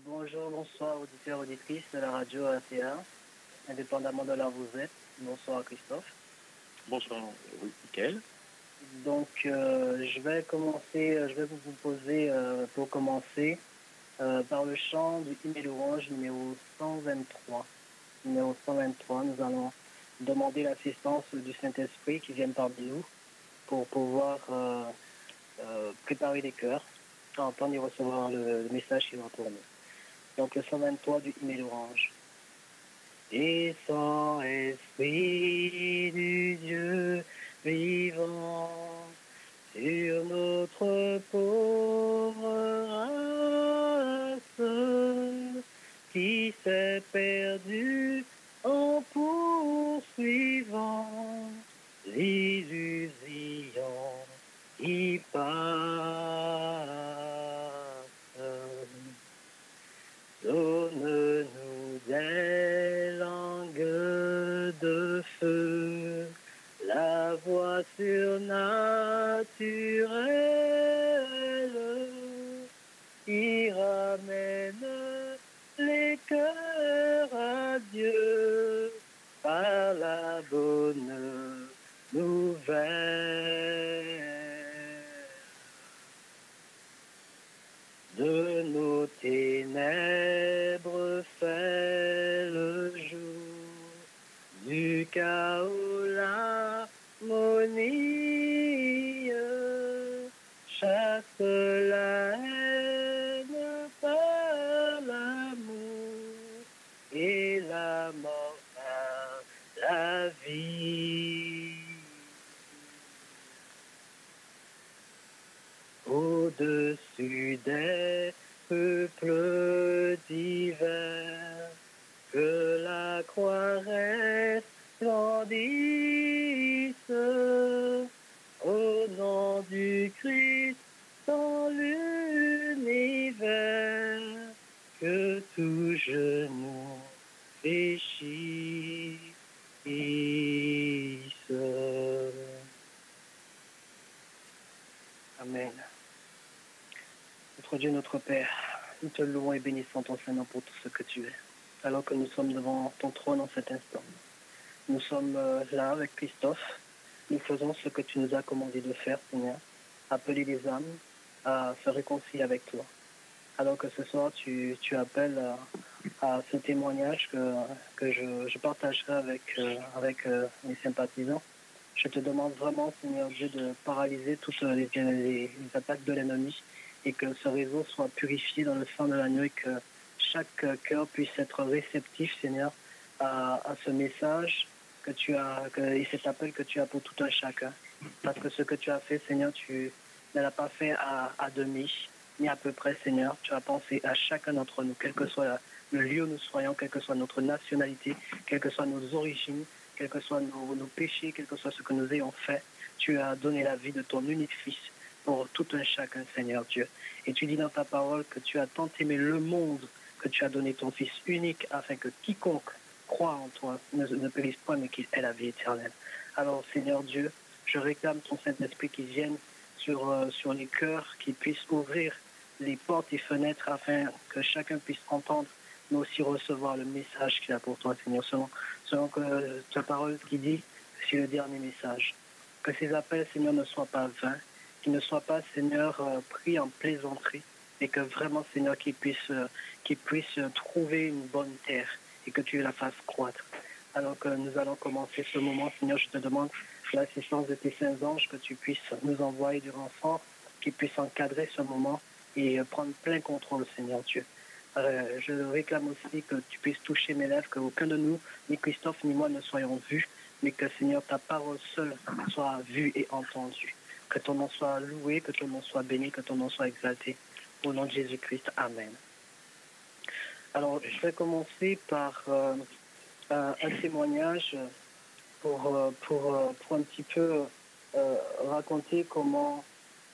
Bonjour, bonsoir, auditeurs, auditrices de la radio RTA, indépendamment de là où vous êtes. Bonsoir, Christophe. Bonsoir, oui, Mickaël. Donc, je vais vous proposer, pour commencer, par le chant du hymne et louange numéro 123. Numéro 123, nous allons demander l'assistance du Saint-Esprit qui vienne parmi nous pour pouvoir préparer les cœurs, entendre et recevoir le message qui va pour nous. Donc, le 123 du hymne et louange. Descends, Esprit du Dieu vivant, sur notre pauvre race qui s'est perdue en poursuivant l'illusion qui passe. Donne-nous des langues de feu, la voix surnaturelle qui ramène les cœurs à Dieu par la bonne nouvelle. De nos ténèbres fait le jour, du chaos l'harmonie, chasse la haine par l'amour et la mort par la vie. Au-dessus des peuples divers, que la croix resplendisse, au nom du Christ dans l'univers, que tout genou fléchisse. Amen. Notre Dieu, notre Père, nous te louons et bénissons ton Saint-Nom pour tout ce que tu es. Alors que nous sommes devant ton trône en cet instant, nous sommes là avec Christophe. Nous faisons ce que tu nous as commandé de faire, Seigneur, appeler les âmes à se réconcilier avec toi. Alors que ce soir, tu appelles à ce témoignage que je partagerai avec mes sympathisants. Je te demande vraiment, Seigneur Dieu, de paralyser toutes les attaques de l'ennemi et que ce réseau soit purifié dans le sang de l'agneau et que chaque cœur puisse être réceptif, Seigneur, à ce message et cet appel que tu as pour tout un chacun. Parce que ce que tu as fait, Seigneur, tu ne l'as pas fait à demi, ni à peu près, Seigneur. Tu as pensé à chacun d'entre nous, quel que soit le lieu où nous soyons, quelle que soit notre nationalité, quelles que soient nos origines, quels que soient nos péchés, quel que soit ce que nous ayons fait. Tu as donné la vie de ton unique Fils pour tout un chacun, Seigneur Dieu. Et tu dis dans ta parole que tu as tant aimé le monde que tu as donné ton Fils unique afin que quiconque croit en toi ne périsse point mais qu'il ait la vie éternelle. Alors, Seigneur Dieu, je réclame ton Saint-Esprit qui vienne sur les cœurs, qui puisse ouvrir les portes et fenêtres afin que chacun puisse entendre, mais aussi recevoir le message qu'il a pour toi, Seigneur, selon que ta parole qui dit, c'est le dernier message. Que ces appels, Seigneur, ne soient pas vains, qu'ils ne soient pas, Seigneur, pris en plaisanterie, et que vraiment, Seigneur, qu'ils puissent trouver une bonne terre et que tu la fasses croître. Alors que nous allons commencer ce moment, Seigneur, je te demande l'assistance de tes saints anges, que tu puisses nous envoyer du renfort, qu'ils puissent encadrer ce moment et prendre plein contrôle, Seigneur Dieu. Je réclame aussi que tu puisses toucher mes lèvres, qu'aucun de nous, ni Christophe ni moi, ne soyons vus, mais que, Seigneur, ta parole seule soit vue et entendue. Que ton nom soit loué, que ton nom soit béni, que ton nom soit exalté. Au nom de Jésus-Christ, Amen. Alors, je vais commencer par un témoignage pour un petit peu raconter comment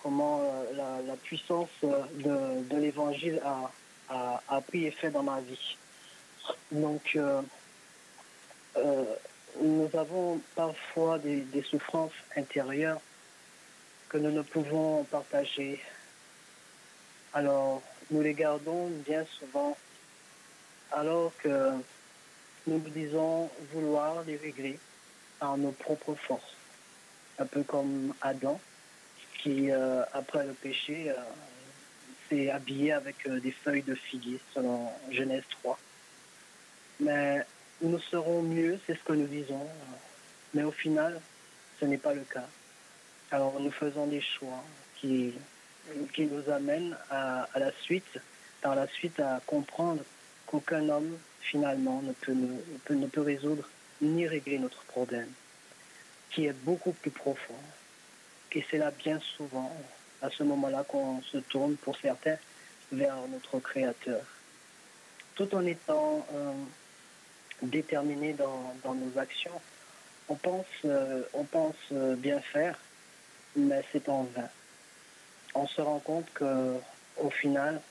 la puissance de l'évangile a pris effet dans ma vie. Donc, nous avons parfois des souffrances intérieures que nous ne pouvons partager Alors, nous les gardons bien souvent, alors que nous nous disons vouloir les régler par nos propres forces. Un peu comme Adam, qui, après le péché, s'est habillé avec des feuilles de figuier, selon Genèse 3. Mais nous serons mieux, c'est ce que nous disons. Mais au final, ce n'est pas le cas. Alors nous faisons des choix qui nous amènent à la suite, par la suite à comprendre qu'aucun homme, finalement, ne peut résoudre ni régler notre problème, qui est beaucoup plus profond. Et c'est là bien souvent, à ce moment-là, qu'on se tourne, pour certains, vers notre Créateur. Tout en étant déterminés dans nos actions, on pense bien faire, mais c'est en vain. On se rend compte qu'au final,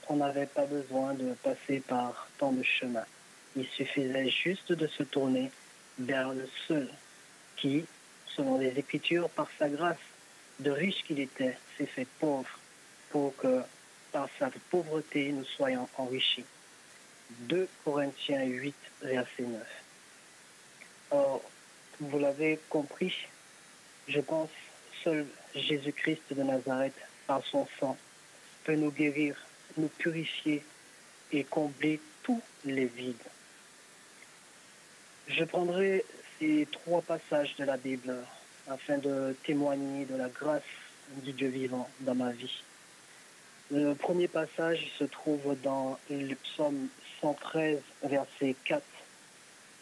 on n'avait pas besoin de passer par tant de chemins. Il suffisait juste de se tourner vers le seul qui, selon les Écritures, par sa grâce, de riche qu'il était, s'est fait pauvre pour que, par sa pauvreté, nous soyons enrichis. 2 Corinthiens 8, verset 9. Or, vous l'avez compris, je pense, seul Jésus-Christ de Nazareth, par son sang, peut nous guérir, nous purifier et combler tous les vides. Je prendrai ces 3 passages de la Bible afin de témoigner de la grâce du Dieu vivant dans ma vie. Le premier passage se trouve dans le psaume 113, versets 4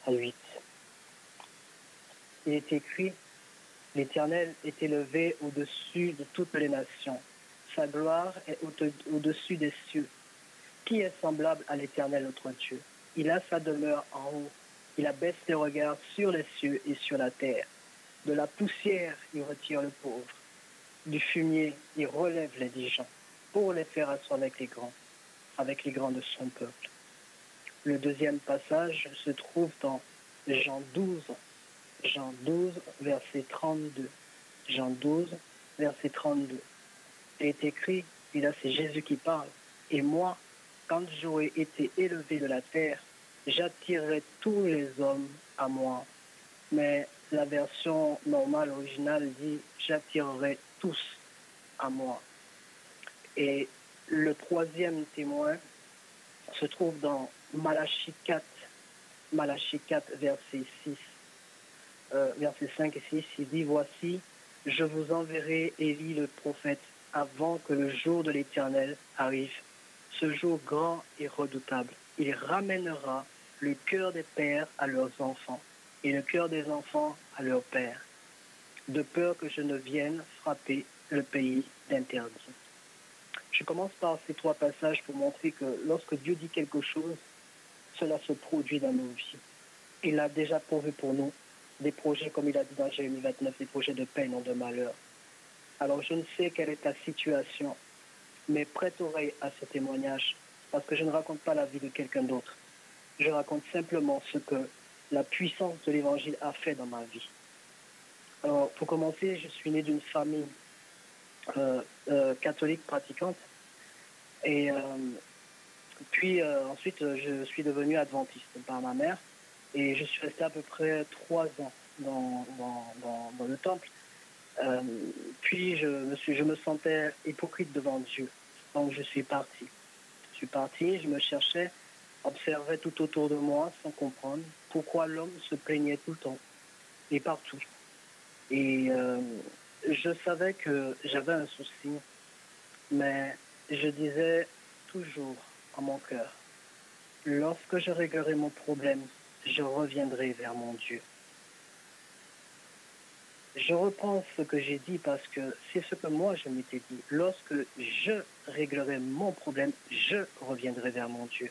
à 8. Il est écrit: L'Éternel est élevé au-dessus de toutes les nations. Sa gloire est au-dessus des cieux. Qui est semblable à l'Éternel notre Dieu? Il a sa demeure en haut. Il abaisse les regards sur les cieux et sur la terre. De la poussière, il retire le pauvre. Du fumier, il relève les indigents pour les faire asseoir avec les grands de son peuple. Le deuxième passage se trouve dans Jean 12, verset 32. Jean 12, verset 32. Il est écrit, et là c'est Jésus qui parle: Et moi, quand j'aurai été élevé de la terre, j'attirerai tous les hommes à moi. Mais la version normale, originale, dit: j'attirerai tous à moi. Et le troisième témoin se trouve dans Malachie 4, verset 6. Versets 5 et 6, il dit: Voici, je vous enverrai Élie le prophète avant que le jour de l'Éternel arrive, ce jour grand et redoutable. Il ramènera le cœur des pères à leurs enfants et le cœur des enfants à leurs pères, de peur que je ne vienne frapper le pays d'interdit. Je commence par ces 3 passages pour montrer que lorsque Dieu dit quelque chose, cela se produit dans nos vies. Il a déjà pourvu pour nous des projets, comme il a dit dans Jérémie 29, des projets de paix, non de malheur. Alors je ne sais quelle est ta situation, mais prête oreille à ce témoignage, parce que je ne raconte pas la vie de quelqu'un d'autre. Je raconte simplement ce que la puissance de l'Évangile a fait dans ma vie. Alors, pour commencer, je suis né d'une famille catholique pratiquante, et puis ensuite je suis devenu adventiste par ma mère, et je suis resté à peu près 3 ans dans le temple. Puis je me sentais hypocrite devant Dieu, donc je suis parti. Je me cherchais, observais tout autour de moi sans comprendre pourquoi l'homme se plaignait tout le temps et partout. Et je savais que j'avais un souci, mais je disais toujours en mon cœur: lorsque je réglerai mon problème, je reviendrai vers mon Dieu. Je reprends ce que j'ai dit parce que c'est ce que moi je m'étais dit. Lorsque je réglerai mon problème, je reviendrai vers mon Dieu.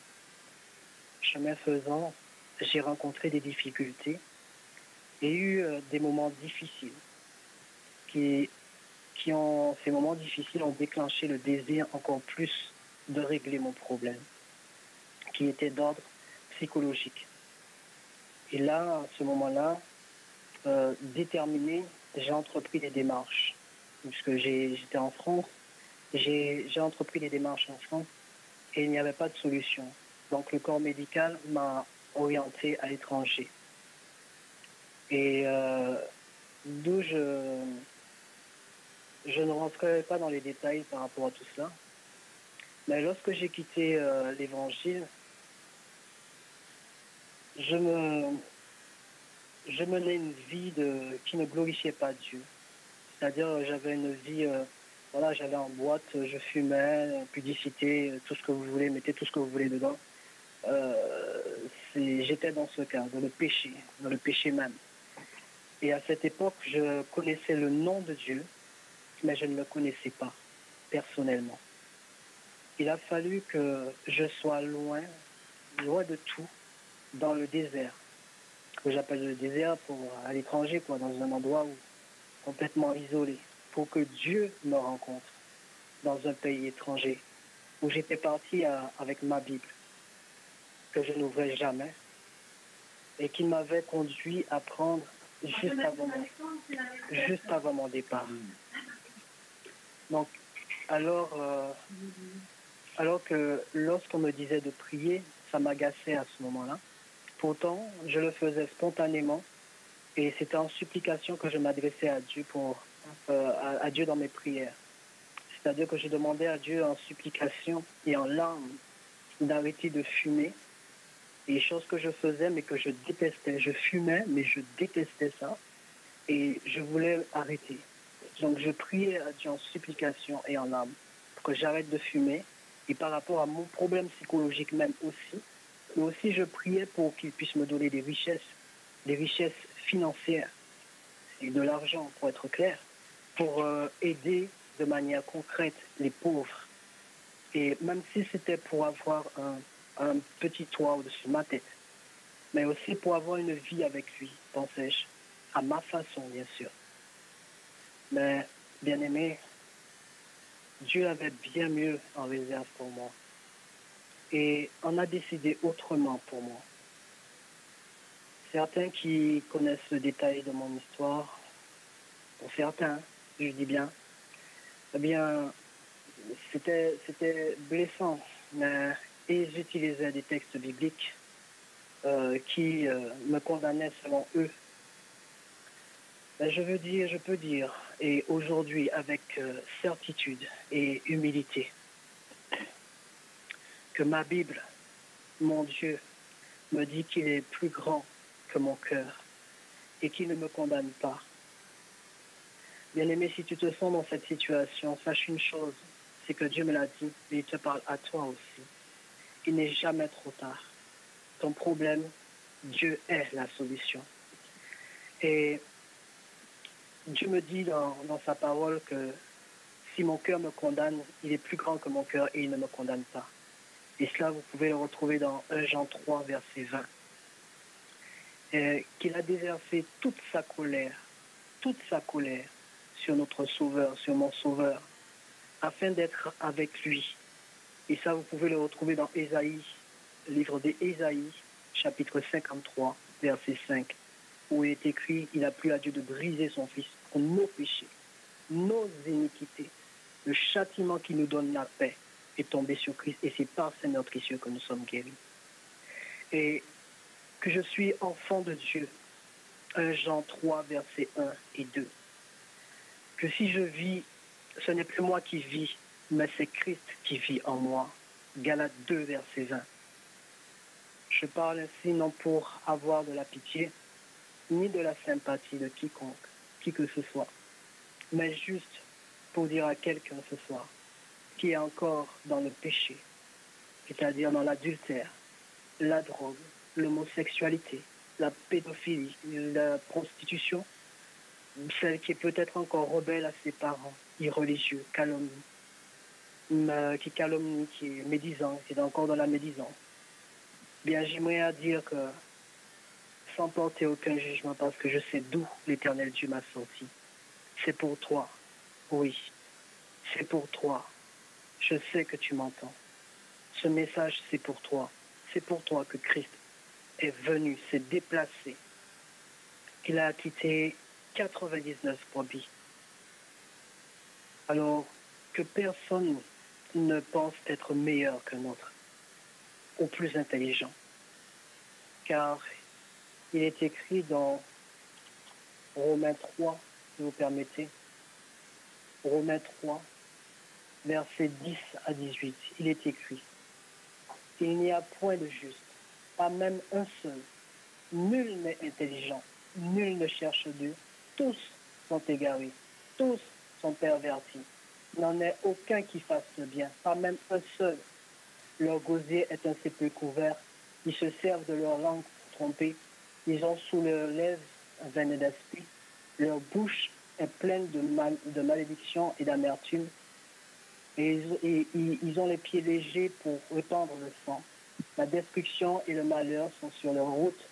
Chemin faisant, j'ai rencontré des difficultés et eu des moments difficiles ces moments difficiles ont déclenché le désir encore plus de régler mon problème, qui était d'ordre psychologique. Et là, à ce moment-là, déterminé, j'ai entrepris des démarches, puisque j'étais en France, J'ai entrepris des démarches en France et il n'y avait pas de solution. Donc le corps médical m'a orienté à l'étranger. Et d'où je ne rentrerai pas dans les détails par rapport à tout cela. Mais lorsque j'ai quitté l'évangile, je menais une vie qui ne glorifiait pas Dieu. C'est-à-dire, j'avais une vie, voilà, j'allais en boîte, je fumais, publicité, tout ce que vous voulez, mettez tout ce que vous voulez dedans. J'étais dans ce cas, dans le péché même. Et à cette époque, je connaissais le nom de Dieu, mais je ne le connaissais pas personnellement. Il a fallu que je sois loin de tout, dans le désert, que j'appelle le désert à l'étranger, quoi, dans un endroit où complètement isolé, pour que Dieu me rencontre dans un pays étranger, où j'étais parti avec ma Bible, que je n'ouvrais jamais, et qui m'avait conduit à prendre juste avant mon départ. Donc, alors que lorsqu'on me disait de prier, ça m'agaçait à ce moment-là. Pourtant, je le faisais spontanément, et c'était en supplication que je m'adressais à Dieu à Dieu dans mes prières. C'est-à-dire que je demandais à Dieu en supplication et en larmes d'arrêter de fumer. Et chose que je faisais, mais que je détestais. Je fumais, mais je détestais ça. Et je voulais arrêter. Donc je priais à Dieu en supplication et en larmes pour que j'arrête de fumer. Et par rapport à mon problème psychologique même aussi, mais aussi je priais pour qu'il puisse me donner des richesses financières et de l'argent, pour être clair, pour aider de manière concrète les pauvres. Et même si c'était pour avoir un petit toit au-dessus de ma tête, mais aussi pour avoir une vie avec lui, pensais-je, à ma façon, bien sûr. Mais, bien aimé, Dieu avait bien mieux en réserve pour moi. Et on a décidé autrement pour moi. Certains qui connaissent le détail de mon histoire, pour certains, je dis bien, eh bien, c'était blessant, mais ils utilisaient des textes bibliques qui me condamnaient selon eux. Mais je peux dire, et aujourd'hui avec certitude et humilité, que ma Bible, mon Dieu, me dit qu'il est plus grand que mon cœur et qu'il ne me condamne pas. Bien-aimé, si tu te sens dans cette situation, sache une chose, c'est que Dieu me l'a dit, et il te parle à toi aussi. Il n'est jamais trop tard. Ton problème, Dieu est la solution. Et Dieu me dit dans sa parole que si mon cœur me condamne, il est plus grand que mon cœur et il ne me condamne pas. Et cela, vous pouvez le retrouver dans 1 Jean 3, verset 20. Qu'il a déversé toute sa colère sur notre Sauveur, sur mon Sauveur, afin d'être avec lui. Et ça, vous pouvez le retrouver dans Ésaïe, livre d'Ésaïe, chapitre 53, verset 5, où il est écrit, il a plu à Dieu de briser son Fils pour nos péchés, nos iniquités. Le châtiment qui nous donne la paix est tombé sur Christ, et c'est par ses meurtrissures que nous sommes guéris. Et que je suis enfant de Dieu, 1 Jean 3, versets 1 et 2. Que si je vis, ce n'est plus moi qui vis, mais c'est Christ qui vit en moi. Galates 2, verset 20. Je parle ainsi non pour avoir de la pitié, ni de la sympathie de quiconque, qui que ce soit, mais juste pour dire à quelqu'un ce soir qui est encore dans le péché, c'est-à-dire dans l'adultère, la drogue, l'homosexualité, la pédophilie, la prostitution, celle qui est peut-être encore rebelle à ses parents, irreligieux, qui calomnie, qui est médisant, qui est encore dans la médisance. Bien, j'aimerais dire que sans porter aucun jugement, parce que je sais d'où l'Éternel Dieu m'a sorti. C'est pour toi, oui, c'est pour toi. Je sais que tu m'entends. Ce message, c'est pour toi. C'est pour toi que Christ est venu, s'est déplacé. Il a quitté 99 brebis. Alors, que personne ne pense être meilleur qu'un autre ou plus intelligent. Car il est écrit dans Romains 3, si vous permettez, Romains 3, versets 10 à 18, il est écrit: il n'y a point de juste, pas même un seul. Nul n'est intelligent, nul ne cherche Dieu. Tous sont égarés, tous sont pervertis. Il n'en est aucun qui fasse le bien, pas même un seul. Leur gosier est un sépulcre couvert. Ils se servent de leur langue pour tromper. Ils ont sous leurs lèvres un venin d'esprit. Leur bouche est pleine de malédiction et d'amertume. Et ils ont les pieds légers pour répandre le sang. La destruction et le malheur sont sur leur route.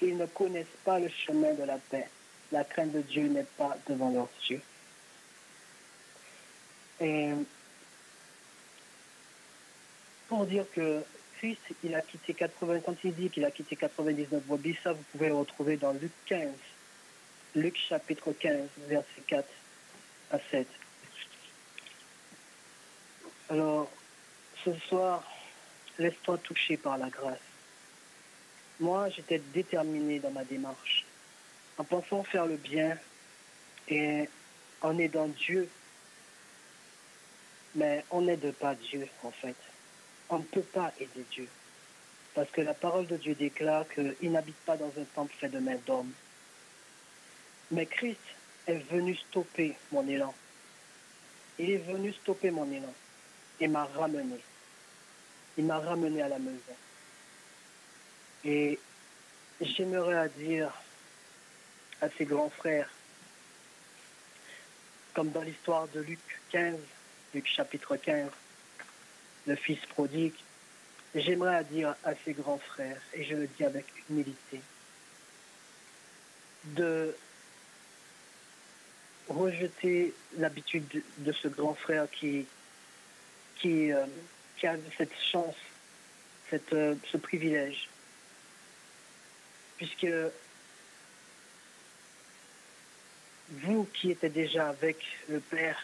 Ils ne connaissent pas le chemin de la paix. La crainte de Dieu n'est pas devant leurs yeux. Et pour dire que Christ, il a quitté 80, quand il dit qu'il a quitté 99 brebis, ça vous pouvez le retrouver dans Luc 15. Luc chapitre 15, versets 4 à 7. Alors, ce soir, laisse-toi toucher par la grâce. Moi, j'étais déterminé dans ma démarche, en pensant faire le bien et en aidant Dieu. Mais on n'aide pas Dieu, en fait. On ne peut pas aider Dieu. Parce que la parole de Dieu déclare qu'il n'habite pas dans un temple fait de main d'homme. Mais Christ est venu stopper mon élan. Il est venu stopper mon élan et m'a ramené. Il m'a ramené à la maison. Et j'aimerais dire à ses grands frères, comme dans l'histoire de Luc 15, Luc chapitre 15, le fils prodigue, j'aimerais dire à ses grands frères, et je le dis avec humilité, de rejeter l'habitude de ce grand frère qui a cette chance, ce privilège, puisque vous qui étiez déjà avec le Père,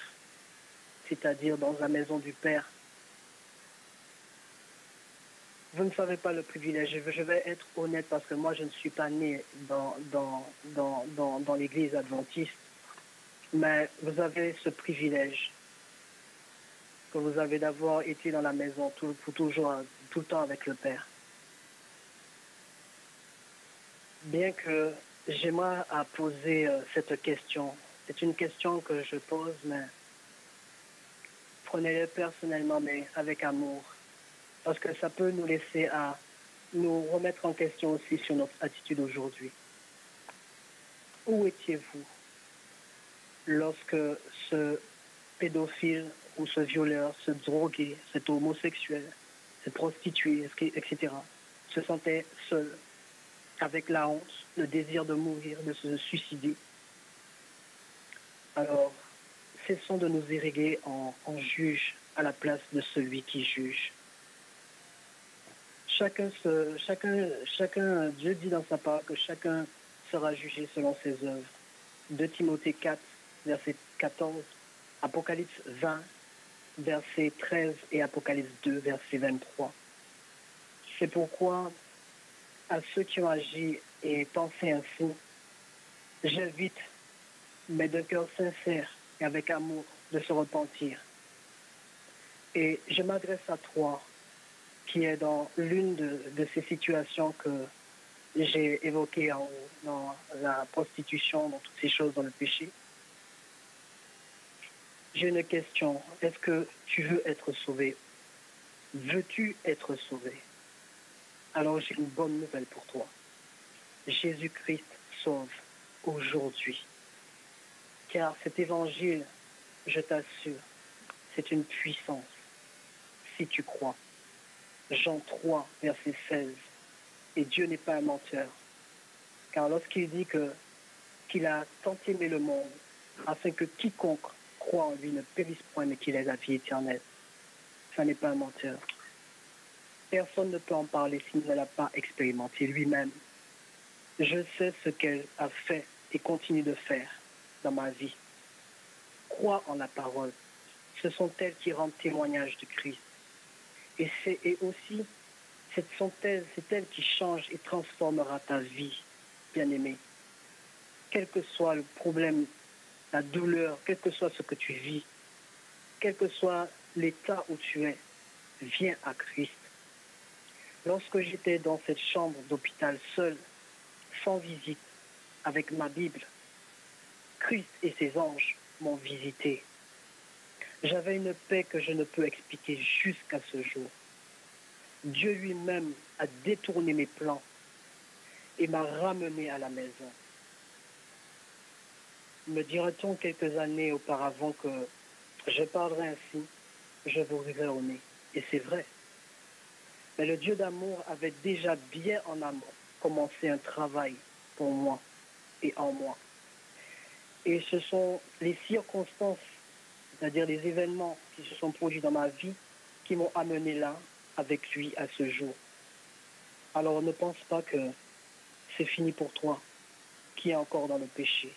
c'est-à-dire dans la maison du Père, vous ne savez pas le privilège. Je vais être honnête parce que moi, je ne suis pas né dans l'église adventiste, mais vous avez ce privilège que vous avez d'avoir été dans la maison tout le temps avec le Père. Bien que j'aimerais poser cette question, c'est une question que je pose, mais prenez-le personnellement, mais avec amour. Parce que ça peut nous laisser à nous remettre en question aussi sur notre attitude aujourd'hui. Où étiez-vous lorsque ce pédophile ou ce violeur, ce drogué, cet homosexuel, cette prostituée, etc., se sentait seul, avec la honte, le désir de mourir, de se suicider? Alors, cessons de nous irriguer en juge à la place de celui qui juge. Chacun, Dieu dit dans sa parole que chacun sera jugé selon ses œuvres. 2 Timothée 4, verset 14, Apocalypse 20, verset 13 et Apocalypse 2, verset 23. C'est pourquoi, à ceux qui ont agi et pensé ainsi, j'invite, mais d'un cœur sincère et avec amour, de se repentir. Et je m'adresse à toi, qui est dans l'une de ces situations que j'ai évoquées en haut, dans la prostitution, dans toutes ces choses, dans le péché. J'ai une question. Est-ce que tu veux être sauvé? Veux-tu être sauvé? Alors j'ai une bonne nouvelle pour toi. Jésus-Christ sauve aujourd'hui. Car cet évangile, je t'assure, c'est une puissance si tu crois. Jean 3, verset 16. Et Dieu n'est pas un menteur. Car lorsqu'il dit qu'il a tant aimé le monde, afin que quiconque croit en lui ne périsse point, mais qu'il ait la vie éternelle, ça n'est pas un menteur. Personne ne peut en parler s'il ne l'a pas expérimenté lui-même. Je sais ce qu'elle a fait et continue de faire dans ma vie. Crois en la parole. ce sont elles qui rendent témoignage de Christ. Et aussi, c'est elle qui change et transformera ta vie, bien-aimé. Quel que soit le problème, la douleur, quel que soit ce que tu vis, quel que soit l'état où tu es, viens à Christ. Lorsque j'étais dans cette chambre d'hôpital seul, sans visite, avec ma Bible, Christ et ses anges m'ont visité. J'avais une paix que je ne peux expliquer jusqu'à ce jour. Dieu lui-même a détourné mes plans et m'a ramené à la maison. Me dirait-on quelques années auparavant que je parlerai ainsi, je vous rirai au nez. Et c'est vrai. Mais le Dieu d'amour avait déjà bien en amont commencé un travail pour moi et en moi. Et ce sont les circonstances, c'est-à-dire les événements qui se sont produits dans ma vie, qui m'ont amené là, avec lui, à ce jour. Alors ne pense pas que c'est fini pour toi, qui est encore dans le péché.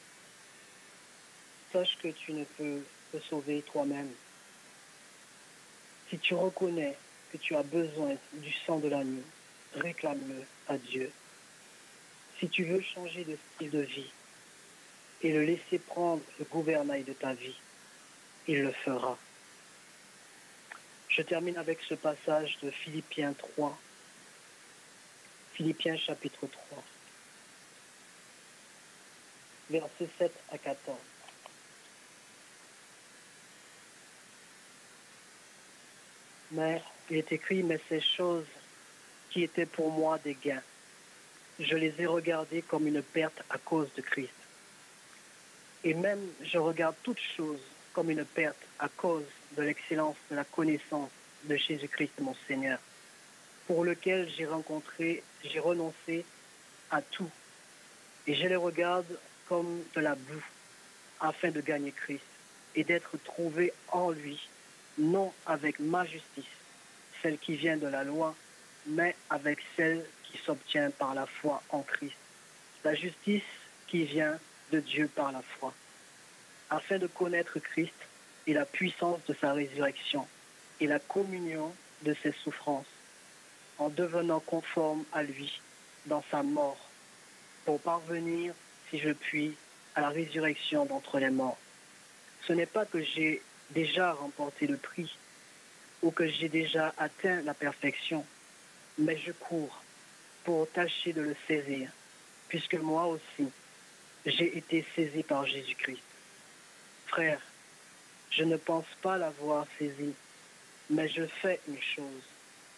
Sache que tu ne peux te sauver toi-même. Si tu reconnais que tu as besoin du sang de l'agneau, réclame-le à Dieu. Si tu veux changer de style de vie et le laisser prendre le gouvernail de ta vie, il le fera. Je termine avec ce passage de Philippiens 3. Philippiens chapitre 3, versets 7 à 14. Mais il est écrit, mais ces choses qui étaient pour moi des gains, je les ai regardées comme une perte à cause de Christ. Et même je regarde toutes choses comme une perte à cause de l'excellence de la connaissance de Jésus-Christ mon Seigneur, pour lequel j'ai renoncé à tout. Et je les regarde comme de la boue, afin de gagner Christ et d'être trouvé en lui, non avec ma justice, celle qui vient de la loi, mais avec celle qui s'obtient par la foi en Christ. La justice qui vient de Dieu par la foi, afin de connaître Christ et la puissance de sa résurrection et la communion de ses souffrances, en devenant conforme à lui dans sa mort, pour parvenir, si je puis, à la résurrection d'entre les morts. Ce n'est pas que j'ai déjà remporté le prix ou que j'ai déjà atteint la perfection, mais je cours pour tâcher de le saisir, puisque moi aussi, j'ai été saisi par Jésus-Christ. Frère, je ne pense pas l'avoir saisi, mais je fais une chose,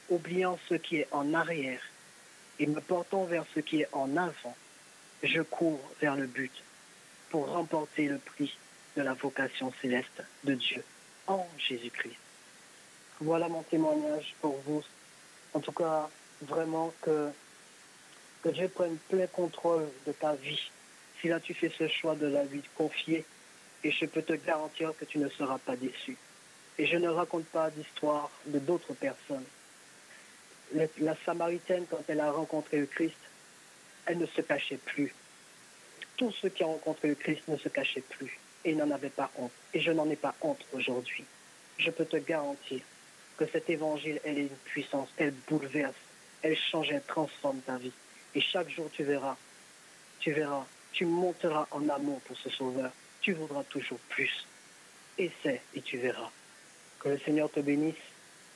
oubliant ce qui est en arrière et me portant vers ce qui est en avant, je cours vers le but pour remporter le prix de la vocation céleste de Dieu en Jésus-Christ. Voilà mon témoignage pour vous. En tout cas, vraiment que Dieu prenne plein contrôle de ta vie. Si là tu fais ce choix de la lui confier, et je peux te garantir que tu ne seras pas déçu. Et je ne raconte pas d'histoire de d'autres personnes. La Samaritaine, quand elle a rencontré le Christ, elle ne se cachait plus. Tous ceux qui ont rencontré le Christ ne se cachaient plus et n'en avaient pas honte. Et je n'en ai pas honte aujourd'hui. Je peux te garantir que cet évangile, elle est une puissance, elle bouleverse, elle change, elle transforme ta vie. Et chaque jour, tu verras, tu monteras en amour pour ce Sauveur. Tu voudras toujours plus. Essaie et tu verras. Que le Seigneur te bénisse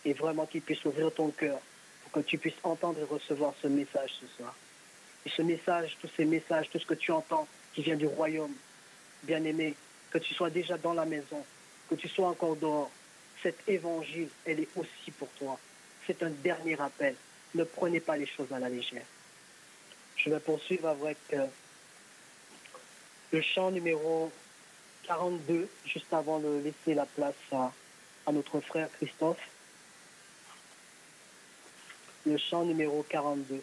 et vraiment qu'il puisse ouvrir ton cœur pour que tu puisses entendre et recevoir ce message ce soir. Et ce message, tous ces messages, tout ce que tu entends qui vient du royaume, bien-aimé, que tu sois déjà dans la maison, que tu sois encore dehors, cet évangile, elle est aussi pour toi. C'est un dernier appel. Ne prenez pas les choses à la légère. Je vais poursuivre avec le chant numéro 42, juste avant de laisser la place à notre frère Christophe. Le chant numéro 42.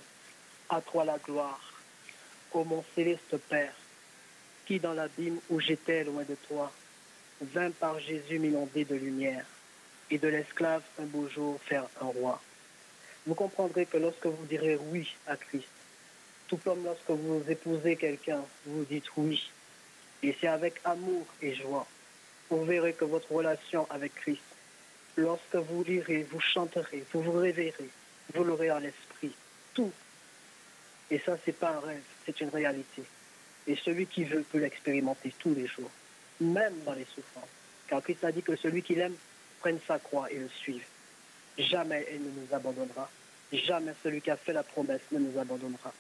À toi la gloire, ô mon céleste Père, qui dans l'abîme où j'étais loin de toi, vint par Jésus m'inonder de lumière, et de l'esclave un beau jour faire un roi. Vous comprendrez que lorsque vous direz oui à Christ, tout comme lorsque vous épousez quelqu'un, vous dites oui, et c'est avec amour et joie. vous verrez que votre relation avec Christ, lorsque vous lirez, vous chanterez, vous vous réveillerez, vous l'aurez en l'esprit, tout. Et ça, c'est pas un rêve, c'est une réalité. Et celui qui veut peut l'expérimenter tous les jours, même dans les souffrances. Car Christ a dit que celui qui l'aime prenne sa croix et le suive. Jamais il ne nous abandonnera. Jamais celui qui a fait la promesse ne nous abandonnera.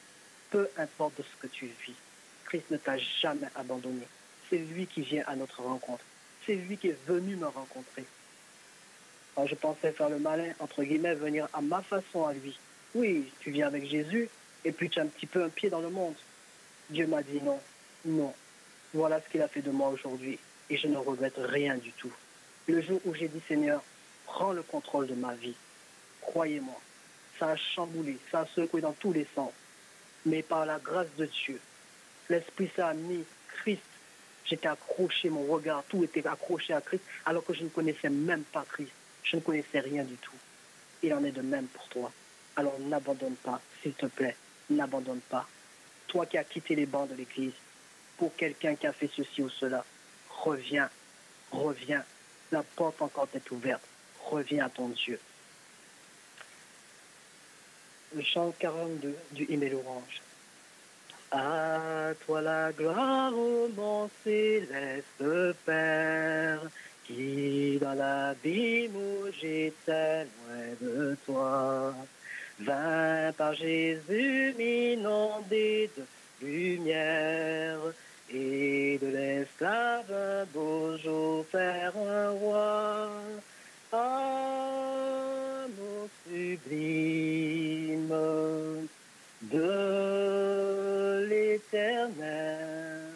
Peu importe ce que tu vis, Christ ne t'a jamais abandonné. C'est lui qui vient à notre rencontre. C'est lui qui est venu me rencontrer. Alors je pensais faire le malin, entre guillemets, venir à ma façon à lui. Oui, tu viens avec Jésus et puis tu as un petit peu un pied dans le monde. Dieu m'a dit non, non. Voilà ce qu'il a fait de moi aujourd'hui et je ne regrette rien du tout. Le jour où j'ai dit Seigneur, prends le contrôle de ma vie, croyez-moi, ça a chamboulé, ça a secoué dans tous les sens. Mais par la grâce de Dieu, l'Esprit Saint a mis Christ. J'étais accroché, mon regard, tout était accroché à Christ, alors que je ne connaissais même pas Christ. Je ne connaissais rien du tout. Il en est de même pour toi. Alors n'abandonne pas, s'il te plaît, n'abandonne pas. Toi qui as quitté les bancs de l'Église, pour quelqu'un qui a fait ceci ou cela, reviens, reviens. La porte encore est ouverte. Reviens à ton Dieu. Le chant 42 du Hymne et l'Orange. À toi la gloire, ô mon céleste Père, qui dans l'abîme où j'étais loin de toi, vint par Jésus m'inonder de lumière, et de l'esclave un beau jour faire un roi. Amour sublime de l'Éternel,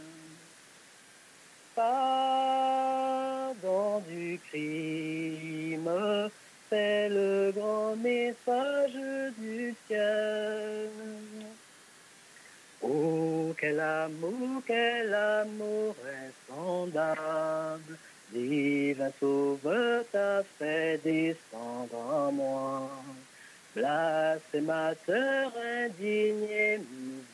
pardon du crime, c'est le grand message du ciel. Oh, quel amour insondable, divin sauveur t'a fait descendre en moi. Blasphémateur indigne et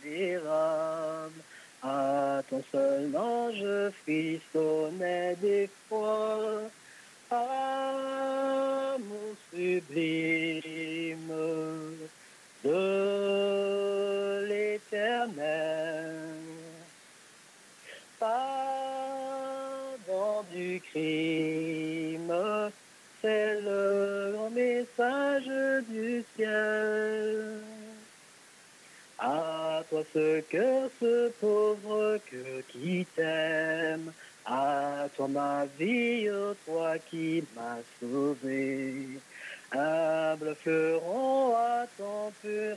misérable, à ton seul nom je frissonnais d'effroi. Amour sublime de l'Éternel, pardon du crime, c'est le grand message du ciel. À toi ce cœur, ce pauvre cœur qui t'aime, à toi ma vie, ô toi qui m'as sauvé. Humble fleuron à ton pur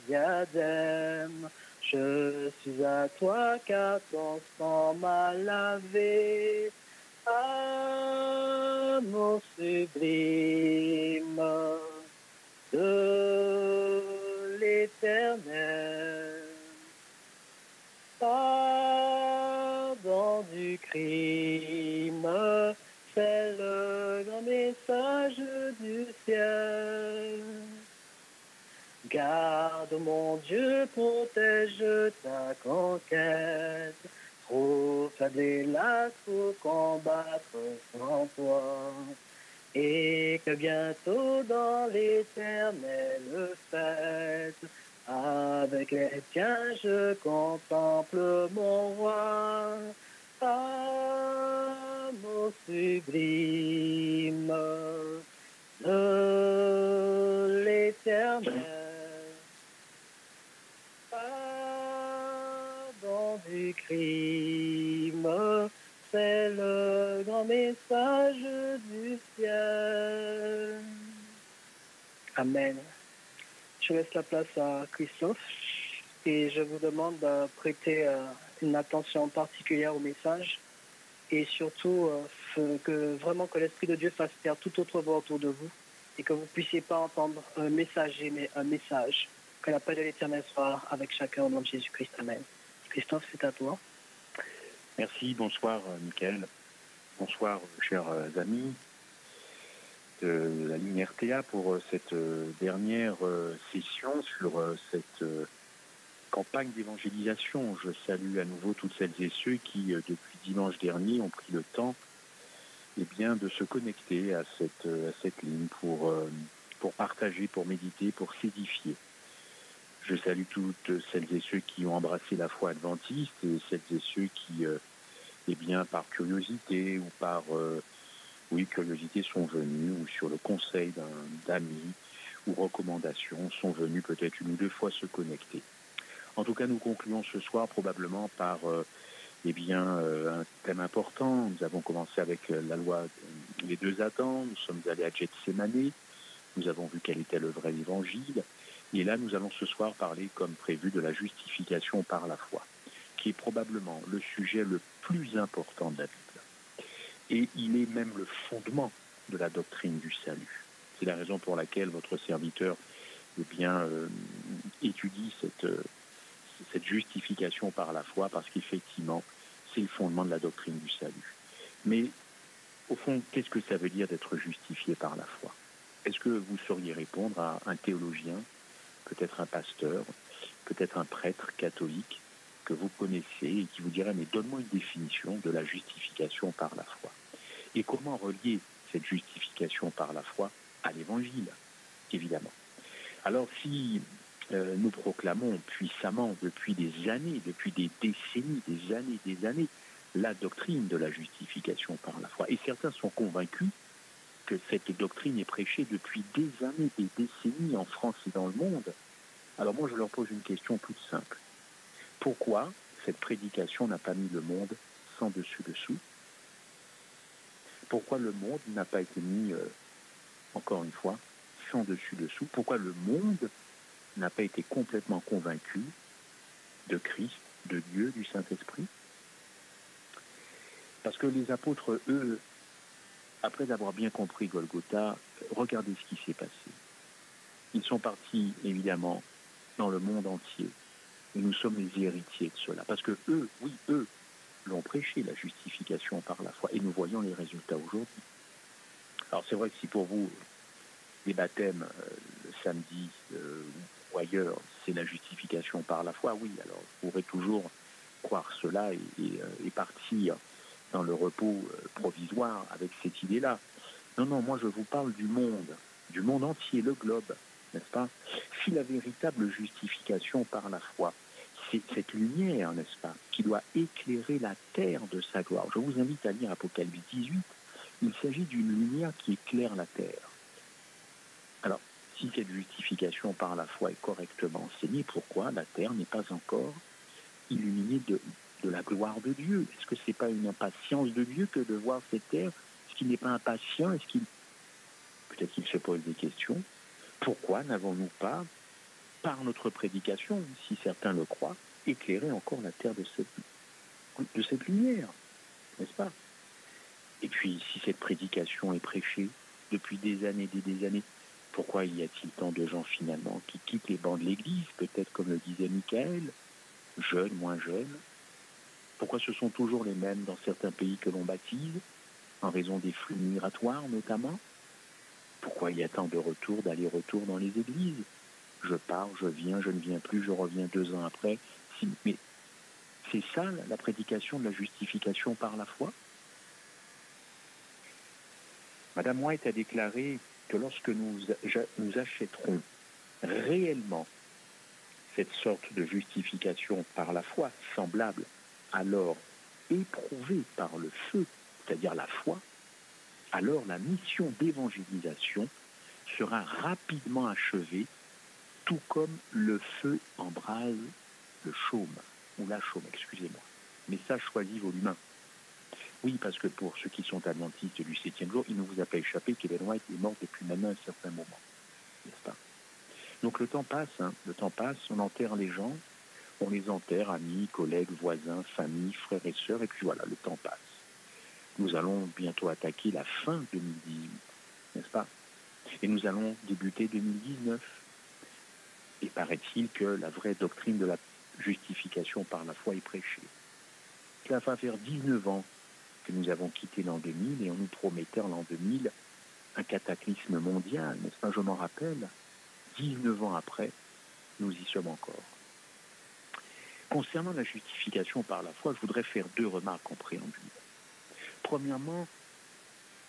diadème, je suis à toi car ton sang m'a lavé. Amour sublime de l'Éternel, pardon du crime, c'est le grand message du ciel. Garde mon Dieu, protège ta conquête, trop faible hélas pour combattre sans toi. Et que bientôt dans l'éternelle fête, avec les tiens je contemple mon roi. Amour sublime de l'Éternel, pardon du crime, c'est le grand message du ciel. Amen. Je laisse la place à Christophe et je vous demande de prêter une attention particulière au message et surtout que l'Esprit de Dieu fasse taire toute autre voix autour de vous et que vous ne puissiez pas entendre un messager mais un message. Que la paix de l'Éternel soit avec chacun au nom de Jésus-Christ. Amen. Christophe, c'est à toi. Merci, bonsoir Mickaël. Bonsoir chers amis de la ligne RTA pour cette dernière session sur cette campagne d'évangélisation. Je salue à nouveau toutes celles et ceux qui, depuis dimanche dernier, ont pris le temps bien, de se connecter à cette ligne pour partager, pour méditer, pour s'édifier. Je salue toutes celles et ceux qui ont embrassé la foi adventiste et celles et ceux qui, bien, par curiosité ou par curiosité sont venus, ou sur le conseil d'amis ou recommandation sont venus peut-être une ou deux fois se connecter. En tout cas, nous concluons ce soir probablement par un thème important. Nous avons commencé avec la loi des 2 Adams, nous sommes allés à Gethsémani, nous avons vu quel était le vrai évangile, et là nous allons ce soir parler, comme prévu, de la justification par la foi, qui est probablement le sujet le plus important de la Bible. Et il est même le fondement de la doctrine du salut. C'est la raison pour laquelle votre serviteur étudie cette justification par la foi, parce qu'effectivement, c'est le fondement de la doctrine du salut. Mais au fond, qu'est-ce que ça veut dire d'être justifié par la foi? Est-ce que vous sauriez répondre à un théologien, peut-être un pasteur, peut-être un prêtre catholique que vous connaissez et qui vous dirait « mais donne-moi une définition de la justification par la foi ». Et comment relier cette justification par la foi à l'évangile, évidemment. Alors si nous proclamons puissamment depuis des années, depuis des décennies, des années, la doctrine de la justification par la foi, et certains sont convaincus que cette doctrine est prêchée depuis des années, des décennies en France et dans le monde, alors moi je leur pose une question toute simple. Pourquoi cette prédication n'a pas mis le monde sans dessus-dessous? Pourquoi le monde n'a pas été mis, encore une fois, sans dessus-dessous? Pourquoi le monde n'a pas été complètement convaincu de Christ, de Dieu, du Saint-Esprit? Parce que les apôtres, eux, après avoir bien compris Golgotha, regardez ce qui s'est passé. Ils sont partis, évidemment, dans le monde entier. Et nous sommes les héritiers de cela. Parce que eux, oui, eux, l'ont prêché, la justification par la foi. Et nous voyons les résultats aujourd'hui. Alors c'est vrai que si pour vous, les baptêmes, le samedi ou ailleurs, c'est la justification par la foi, oui, alors vous pourrez toujours croire cela et partir dans le repos provisoire avec cette idée-là. Non, moi je vous parle du monde entier, le globe, n'est-ce pas? Si la véritable justification par la foi, c'est cette lumière, n'est-ce pas, qui doit éclairer la terre de sa gloire. Je vous invite à lire Apocalypse 18, il s'agit d'une lumière qui éclaire la terre. Alors, si cette justification par la foi est correctement enseignée, pourquoi la terre n'est pas encore illuminée de la gloire de Dieu? Est-ce que ce n'est pas une impatience de Dieu que de voir cette terre? Est-ce qu'il n'est pas impatient? Peut-être qu'il se pose des questions. Pourquoi n'avons-nous pas, par notre prédication, si certains le croient, éclairé encore la terre de cette lumière, n'est-ce pas? Et puis, si cette prédication est prêchée depuis des années, pourquoi y a-t-il tant de gens finalement qui quittent les bancs de l'Église, peut-être comme le disait Michael, jeunes, moins jeunes? Pourquoi ce sont toujours les mêmes dans certains pays que l'on baptise, en raison des flux migratoires notamment? Pourquoi il y a tant de d'aller-retour dans les églises? Je pars, je viens, je ne viens plus, je reviens 2 ans après. Mais c'est ça la prédication de la justification par la foi? Madame White a déclaré que lorsque nous achèterons réellement cette sorte de justification par la foi, semblable alors éprouvée par le feu, c'est-à-dire la foi, alors la mission d'évangélisation sera rapidement achevée, tout comme le feu embrase le chaume, ou la chaume, excusez-moi. Message choisi volume 1. Oui, parce que pour ceux qui sont adventistes du 7e jour, il ne vous a pas échappé qu'Ellen White est mort depuis maintenant un certain moment, n'est-ce pas? Donc le temps passe, on enterre les gens, on les enterre, amis, collègues, voisins, familles, frères et sœurs, et puis voilà, le temps passe. Nous allons bientôt attaquer la fin 2018, n'est-ce pas? Et nous allons débuter 2019. Et paraît-il que la vraie doctrine de la justification par la foi est prêchée. Cela va faire 19 ans que nous avons quitté l'an 2000 et on nous promettait en l'an 2000 un cataclysme mondial, n'est-ce pas? Je m'en rappelle. 19 ans après, nous y sommes encore. Concernant la justification par la foi, je voudrais faire 2 remarques en préambule. Premièrement,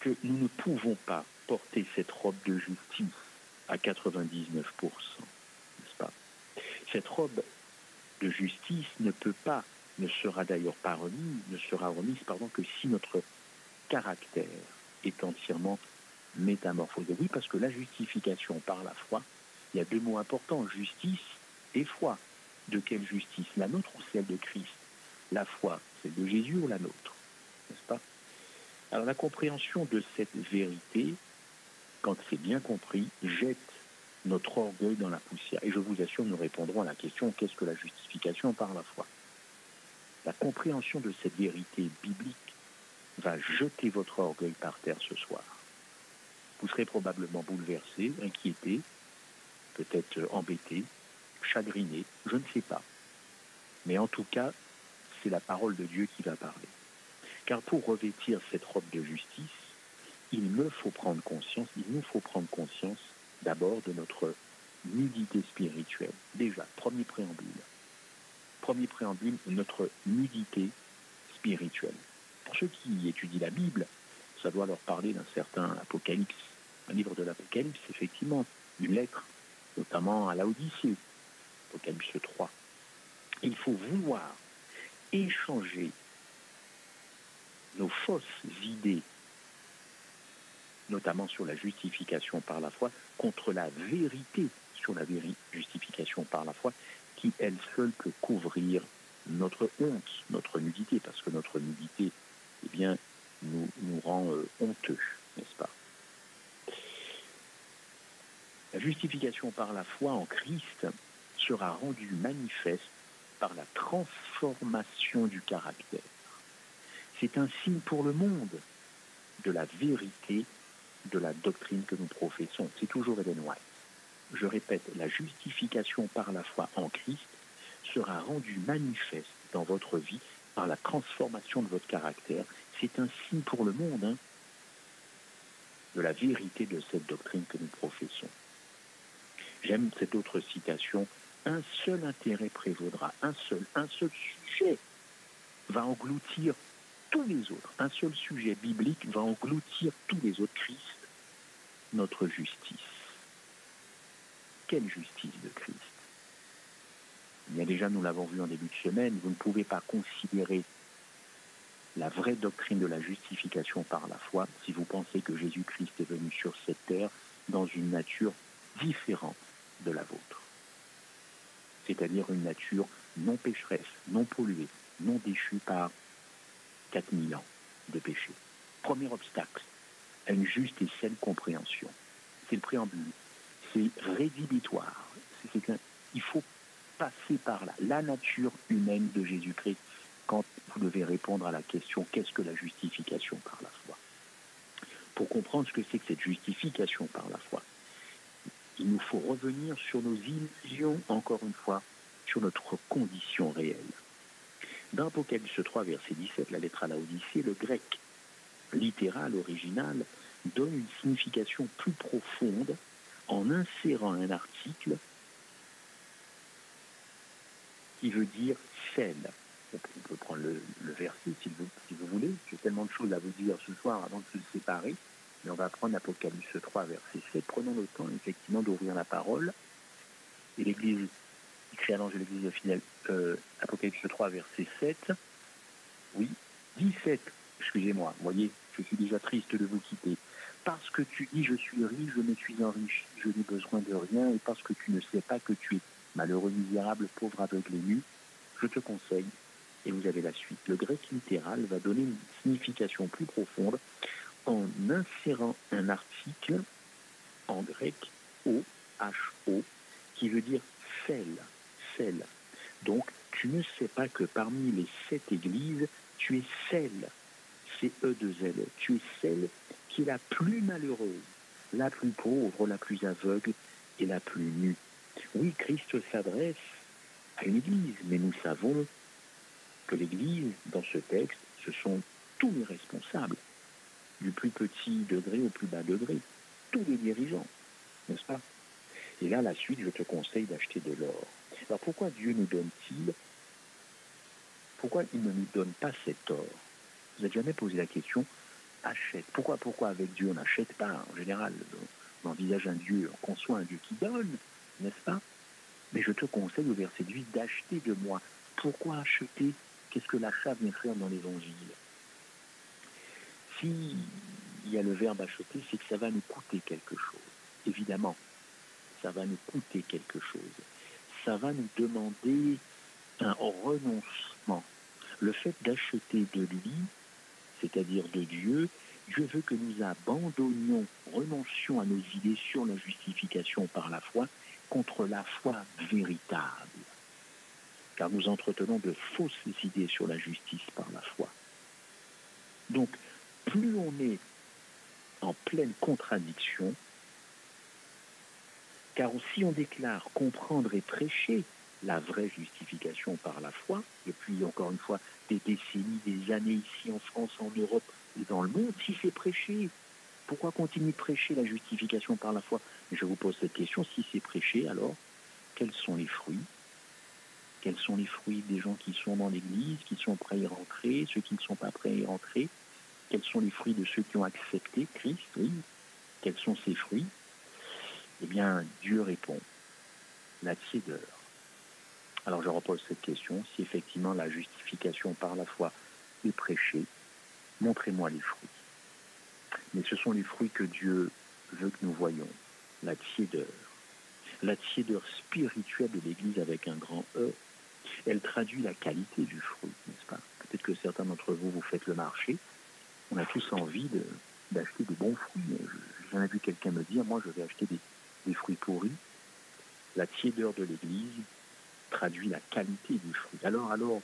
que nous ne pouvons pas porter cette robe de justice à 99%, n'est-ce pas? Cette robe de justice ne sera d'ailleurs pas remise, que si notre caractère est entièrement métamorphosé. Oui, parce que la justification par la foi, il y a deux mots importants, justice et foi. De quelle justice? La nôtre ou celle de Christ? La foi, celle de Jésus ou la nôtre? N'est-ce pas? Alors la compréhension de cette vérité, quand c'est bien compris, jette notre orgueil dans la poussière. Et je vous assure, nous répondrons à la question, qu'est-ce que la justification par la foi? La compréhension de cette vérité biblique va jeter votre orgueil par terre ce soir. Vous serez probablement bouleversé, inquiété, peut-être embêté, chagriné, je ne sais pas. Mais en tout cas, c'est la parole de Dieu qui va parler. Car pour revêtir cette robe de justice, il nous faut prendre conscience d'abord de notre nudité spirituelle. Déjà, premier préambule, notre nudité spirituelle. Pour ceux qui étudient la Bible, ça doit leur parler d'un certain Apocalypse, un livre de l'Apocalypse, effectivement, une lettre, notamment à Laodicée, Apocalypse 3. Il faut vouloir échanger nos fausses idées, notamment sur la justification par la foi, contre la vérité sur la justification par la foi, qui elle seule peut couvrir notre honte, notre nudité, parce que notre nudité, eh bien, nous rend honteux, n'est-ce pas? La justification par la foi en Christ sera rendue manifeste par la transformation du caractère. C'est un signe pour le monde de la vérité de la doctrine que nous professons. C'est toujours Ellen White. Je répète, la justification par la foi en Christ sera rendue manifeste dans votre vie par la transformation de votre caractère. C'est un signe pour le monde de la vérité de cette doctrine que nous professons. J'aime cette autre citation. Un seul intérêt prévaudra, un seul sujet va engloutir tous les autres. Un seul sujet biblique va engloutir tous les autres. Christ, notre justice. Quelle justice de Christ? Il y a déjà, nous l'avons vu en début de semaine, vous ne pouvez pas considérer la vraie doctrine de la justification par la foi si vous pensez que Jésus-Christ est venu sur cette terre dans une nature différente de la vôtre. C'est-à-dire une nature non pécheresse, non polluée, non déchue par 4000 ans de péché. Premier obstacle à une juste et saine compréhension. C'est le préambule. C'est rédhibitoire. Il faut passer par là. La nature humaine de Jésus-Christ quand vous devez répondre à la question qu'est-ce que la justification par la foi? Pour comprendre ce que c'est que cette justification par la foi, il nous faut revenir sur nos illusions, encore une fois, sur notre condition réelle. Dans Apocalypse 3, verset 17, la lettre à Laodicée, le grec littéral, original, donne une signification plus profonde en insérant un article qui veut dire celle. On peut prendre le verset si vous voulez. J'ai tellement de choses à vous dire ce soir avant de se séparer. Mais on va prendre Apocalypse 3, verset 7. Prenons le temps, effectivement, d'ouvrir la parole. Et l'Église, écrit à l'ange de l'Église fidèle, Apocalypse 3, verset 7. Oui, 17, excusez-moi. Vous voyez, je suis déjà triste de vous quitter. Parce que tu dis, je suis riche, je me suis enrichi, je n'ai besoin de rien, et parce que tu ne sais pas que tu es malheureux, misérable, pauvre, aveugle et nu, je te conseille, et vous avez la suite. Le grec littéral va donner une signification plus profonde en insérant un article en grec O-H-O qui veut dire celle. Donc, tu ne sais pas que parmi les 7 églises, tu es celle, C-E-2-L, tu es celle qui est la plus malheureuse, la plus pauvre, la plus aveugle et la plus nue. Oui, Christ s'adresse à une église, mais nous savons que l'église, dans ce texte, ce sont tous les responsables, du plus petit degré au plus bas degré, tous les dirigeants, n'est-ce pas? Et là, la suite, je te conseille d'acheter de l'or. Alors pourquoi Dieu nous donne-t-il? Pourquoi il ne nous donne pas cet or? Vous avez jamais posé la question, achète. Pourquoi avec Dieu on n'achète pas? En général, on envisage un Dieu, on conçoit un Dieu qui donne, n'est-ce pas? Mais je te conseille au verset 8 d'acheter de moi. Pourquoi acheter? Qu'est-ce que l'achat vient faire dans l'Évangile? Si il y a le verbe acheter, c'est que ça va nous coûter quelque chose. Évidemment, ça va nous coûter quelque chose. Ça va nous demander un renoncement. Le fait d'acheter de lui, c'est-à-dire de Dieu, Dieu veut que nous abandonnions, renoncions à nos idées sur la justification par la foi contre la foi véritable. Car nous entretenons de fausses idées sur la justice par la foi. Donc, plus on est en pleine contradiction, car si on déclare comprendre et prêcher la vraie justification par la foi, depuis encore une fois des décennies, des années ici en France, en Europe et dans le monde, si c'est prêché, pourquoi continuer de prêcher la justification par la foi? Je vous pose cette question, si c'est prêché, alors quels sont les fruits? Quels sont les fruits des gens qui sont dans l'Église, qui sont prêts à y rentrer, ceux qui ne sont pas prêts à y rentrer? Quels sont les fruits de ceux qui ont accepté Christ? Oui. Quels sont ces fruits? Eh bien, Dieu répond, la tiédeur. Alors je repose cette question, si effectivement la justification par la foi est prêchée, montrez-moi les fruits. Mais ce sont les fruits que Dieu veut que nous voyions, la tiédeur spirituelle de l'Église avec un grand E. Elle traduit la qualité du fruit, n'est-ce pas? Peut-être que certains d'entre vous, vous faites le marché, on a tous envie d'acheter des bons fruits. J'ai jamais vu quelqu'un me dire, moi je vais acheter des fruits pourris. La tiédeur de l'Église traduit la qualité du fruit. Alors,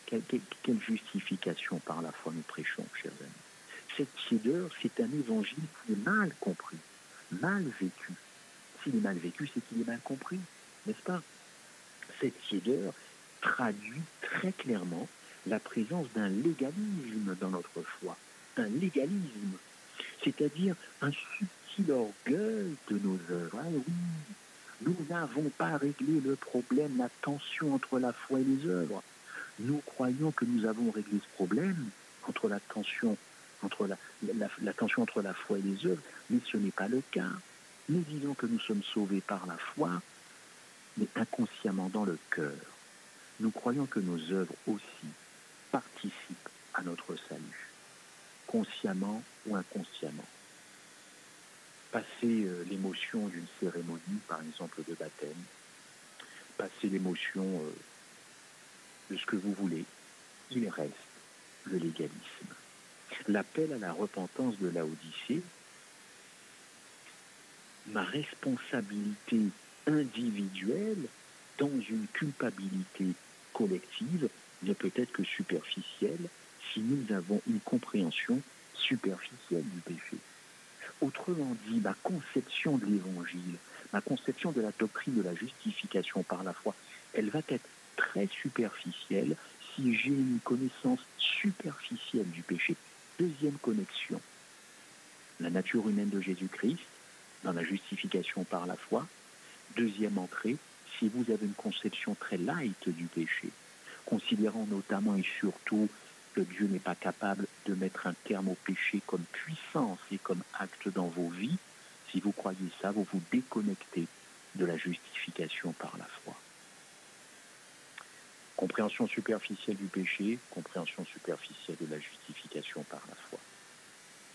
quelle justification par la foi nous prêchons, chers amis? Cette tiédeur, c'est un évangile qui est mal compris, mal vécu. S'il est mal vécu, c'est qu'il est mal compris, n'est-ce pas? Cette tiédeur traduit très clairement la présence d'un légalisme dans notre foi, un légalisme, c'est-à-dire un subtil orgueil de nos œuvres. Ah oui, nous n'avons pas réglé le problème, la tension entre la foi et les œuvres. Nous croyons que nous avons réglé ce problème entre la tension entre la tension entre la foi et les œuvres, mais ce n'est pas le cas. Nous disons que nous sommes sauvés par la foi, mais inconsciemment dans le cœur. Nous croyons que nos œuvres aussi participent à notre salut, consciemment ou inconsciemment. Passer l'émotion d'une cérémonie, par exemple de baptême, passer l'émotion de ce que vous voulez, il reste le légalisme. L'appel à la repentance de Laodicée, ma responsabilité individuelle dans une culpabilité collective ne peut être que superficielle si nous avons une compréhension superficielle du péché. Autrement dit, ma conception de l'Évangile, ma conception de la doctrine de la justification par la foi, elle va être très superficielle si j'ai une connaissance superficielle du péché. Deuxième connexion, la nature humaine de Jésus-Christ dans la justification par la foi. Deuxième entrée, si vous avez une conception très light du péché, considérant notamment et surtout que Dieu n'est pas capable de mettre un terme au péché comme puissance et comme acte dans vos vies, si vous croyez ça, vous vous déconnectez de la justification par la foi. Compréhension superficielle du péché, compréhension superficielle de la justification par la foi.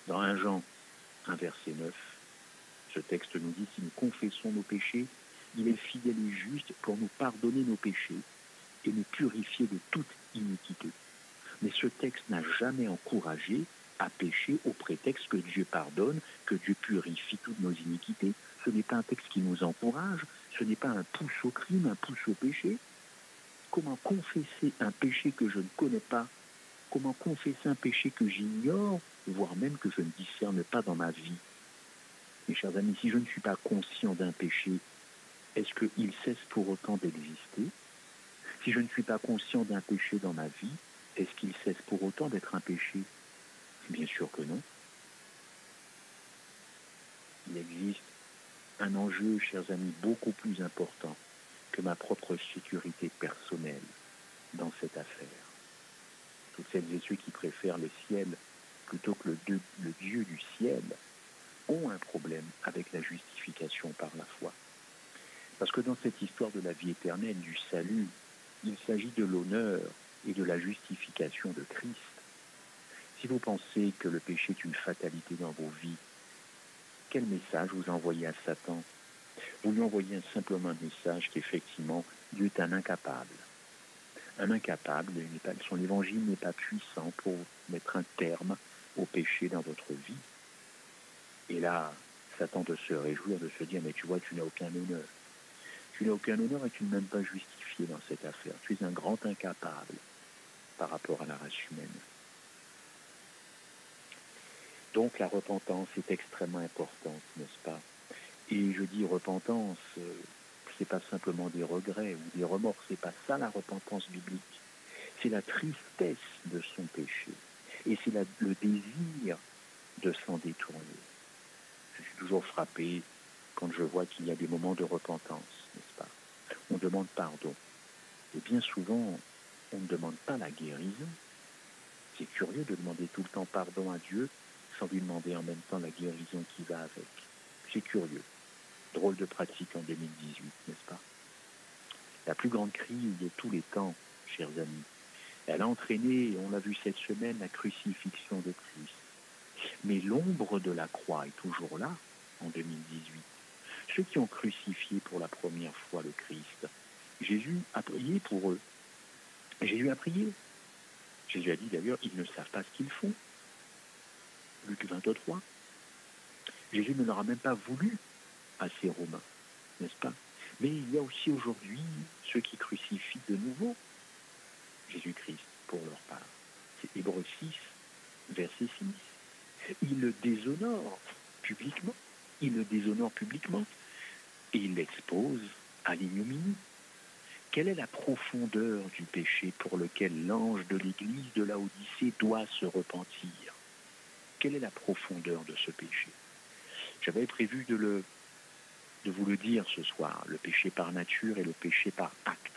Dans 1 Jean 1, verset 9, ce texte nous dit, si nous confessons nos péchés, il est fidèle et juste pour nous pardonner nos péchés et nous purifier de toute iniquité. Mais ce texte n'a jamais encouragé à pécher au prétexte que Dieu pardonne, que Dieu purifie toutes nos iniquités. Ce n'est pas un texte qui nous encourage, ce n'est pas un pouce au crime, un pouce au péché. Comment confesser un péché que je ne connais pas? Comment confesser un péché que j'ignore, voire même que je ne discerne pas dans ma vie? Mes chers amis, si je ne suis pas conscient d'un péché, est-ce qu'il cesse pour autant d'exister? Si je ne suis pas conscient d'un péché dans ma vie, est-ce qu'il cesse pour autant d'être un péché? Bien sûr que non. Il existe un enjeu, chers amis, beaucoup plus important que ma propre sécurité personnelle dans cette affaire. Toutes celles et ceux qui préfèrent le ciel plutôt que le Dieu du ciel, ont un problème avec la justification par la foi. Parce que dans cette histoire de la vie éternelle, du salut, il s'agit de l'honneur et de la justification de Christ. Si vous pensez que le péché est une fatalité dans vos vies, quel message vous envoyez à Satan? Vous lui envoyez simplement un message qu'effectivement, Dieu est un incapable. Un incapable, son évangile n'est pas puissant pour mettre un terme au péché dans votre vie. Et là, Satan de se réjouir, de se dire, mais tu vois, tu n'as aucun honneur. Tu n'as aucun honneur et tu n'es même pas justifié dans cette affaire. Tu es un grand incapable par rapport à la race humaine. Donc la repentance est extrêmement importante, n'est-ce pas? Et je dis repentance, c'est pas simplement des regrets ou des remords, c'est pas ça la repentance biblique. C'est la tristesse de son péché et c'est le désir de s'en détourner. Je suis toujours frappé quand je vois qu'il y a des moments de repentance, n'est-ce pas? On demande pardon. Et bien souvent, on ne demande pas la guérison. C'est curieux de demander tout le temps pardon à Dieu sans lui demander en même temps la guérison qui va avec. C'est curieux. Drôle de pratique en 2018, n'est-ce pas? La plus grande crise de tous les temps, chers amis, elle a entraîné, on l'a vu cette semaine, la crucifixion de Christ. Mais l'ombre de la croix est toujours là, en 2018. Ceux qui ont crucifié pour la première fois le Christ, Jésus a prié pour eux. Jésus a prié. Jésus a dit d'ailleurs, ils ne savent pas ce qu'ils font. Luc 23. Jésus ne leur a même pas voulu à ces Romains, n'est-ce pas? Mais il y a aussi aujourd'hui ceux qui crucifient de nouveau Jésus-Christ pour leur part. C'est Hébreux 6, verset 6. Il le déshonore publiquement. Il le déshonore publiquement et il l'expose à l'ignominie. Quelle est la profondeur du péché pour lequel l'ange de l'église de Laodicée doit se repentir? Quelle est la profondeur de ce péché? J'avais prévu de vous le dire ce soir, le péché par nature et le péché par acte.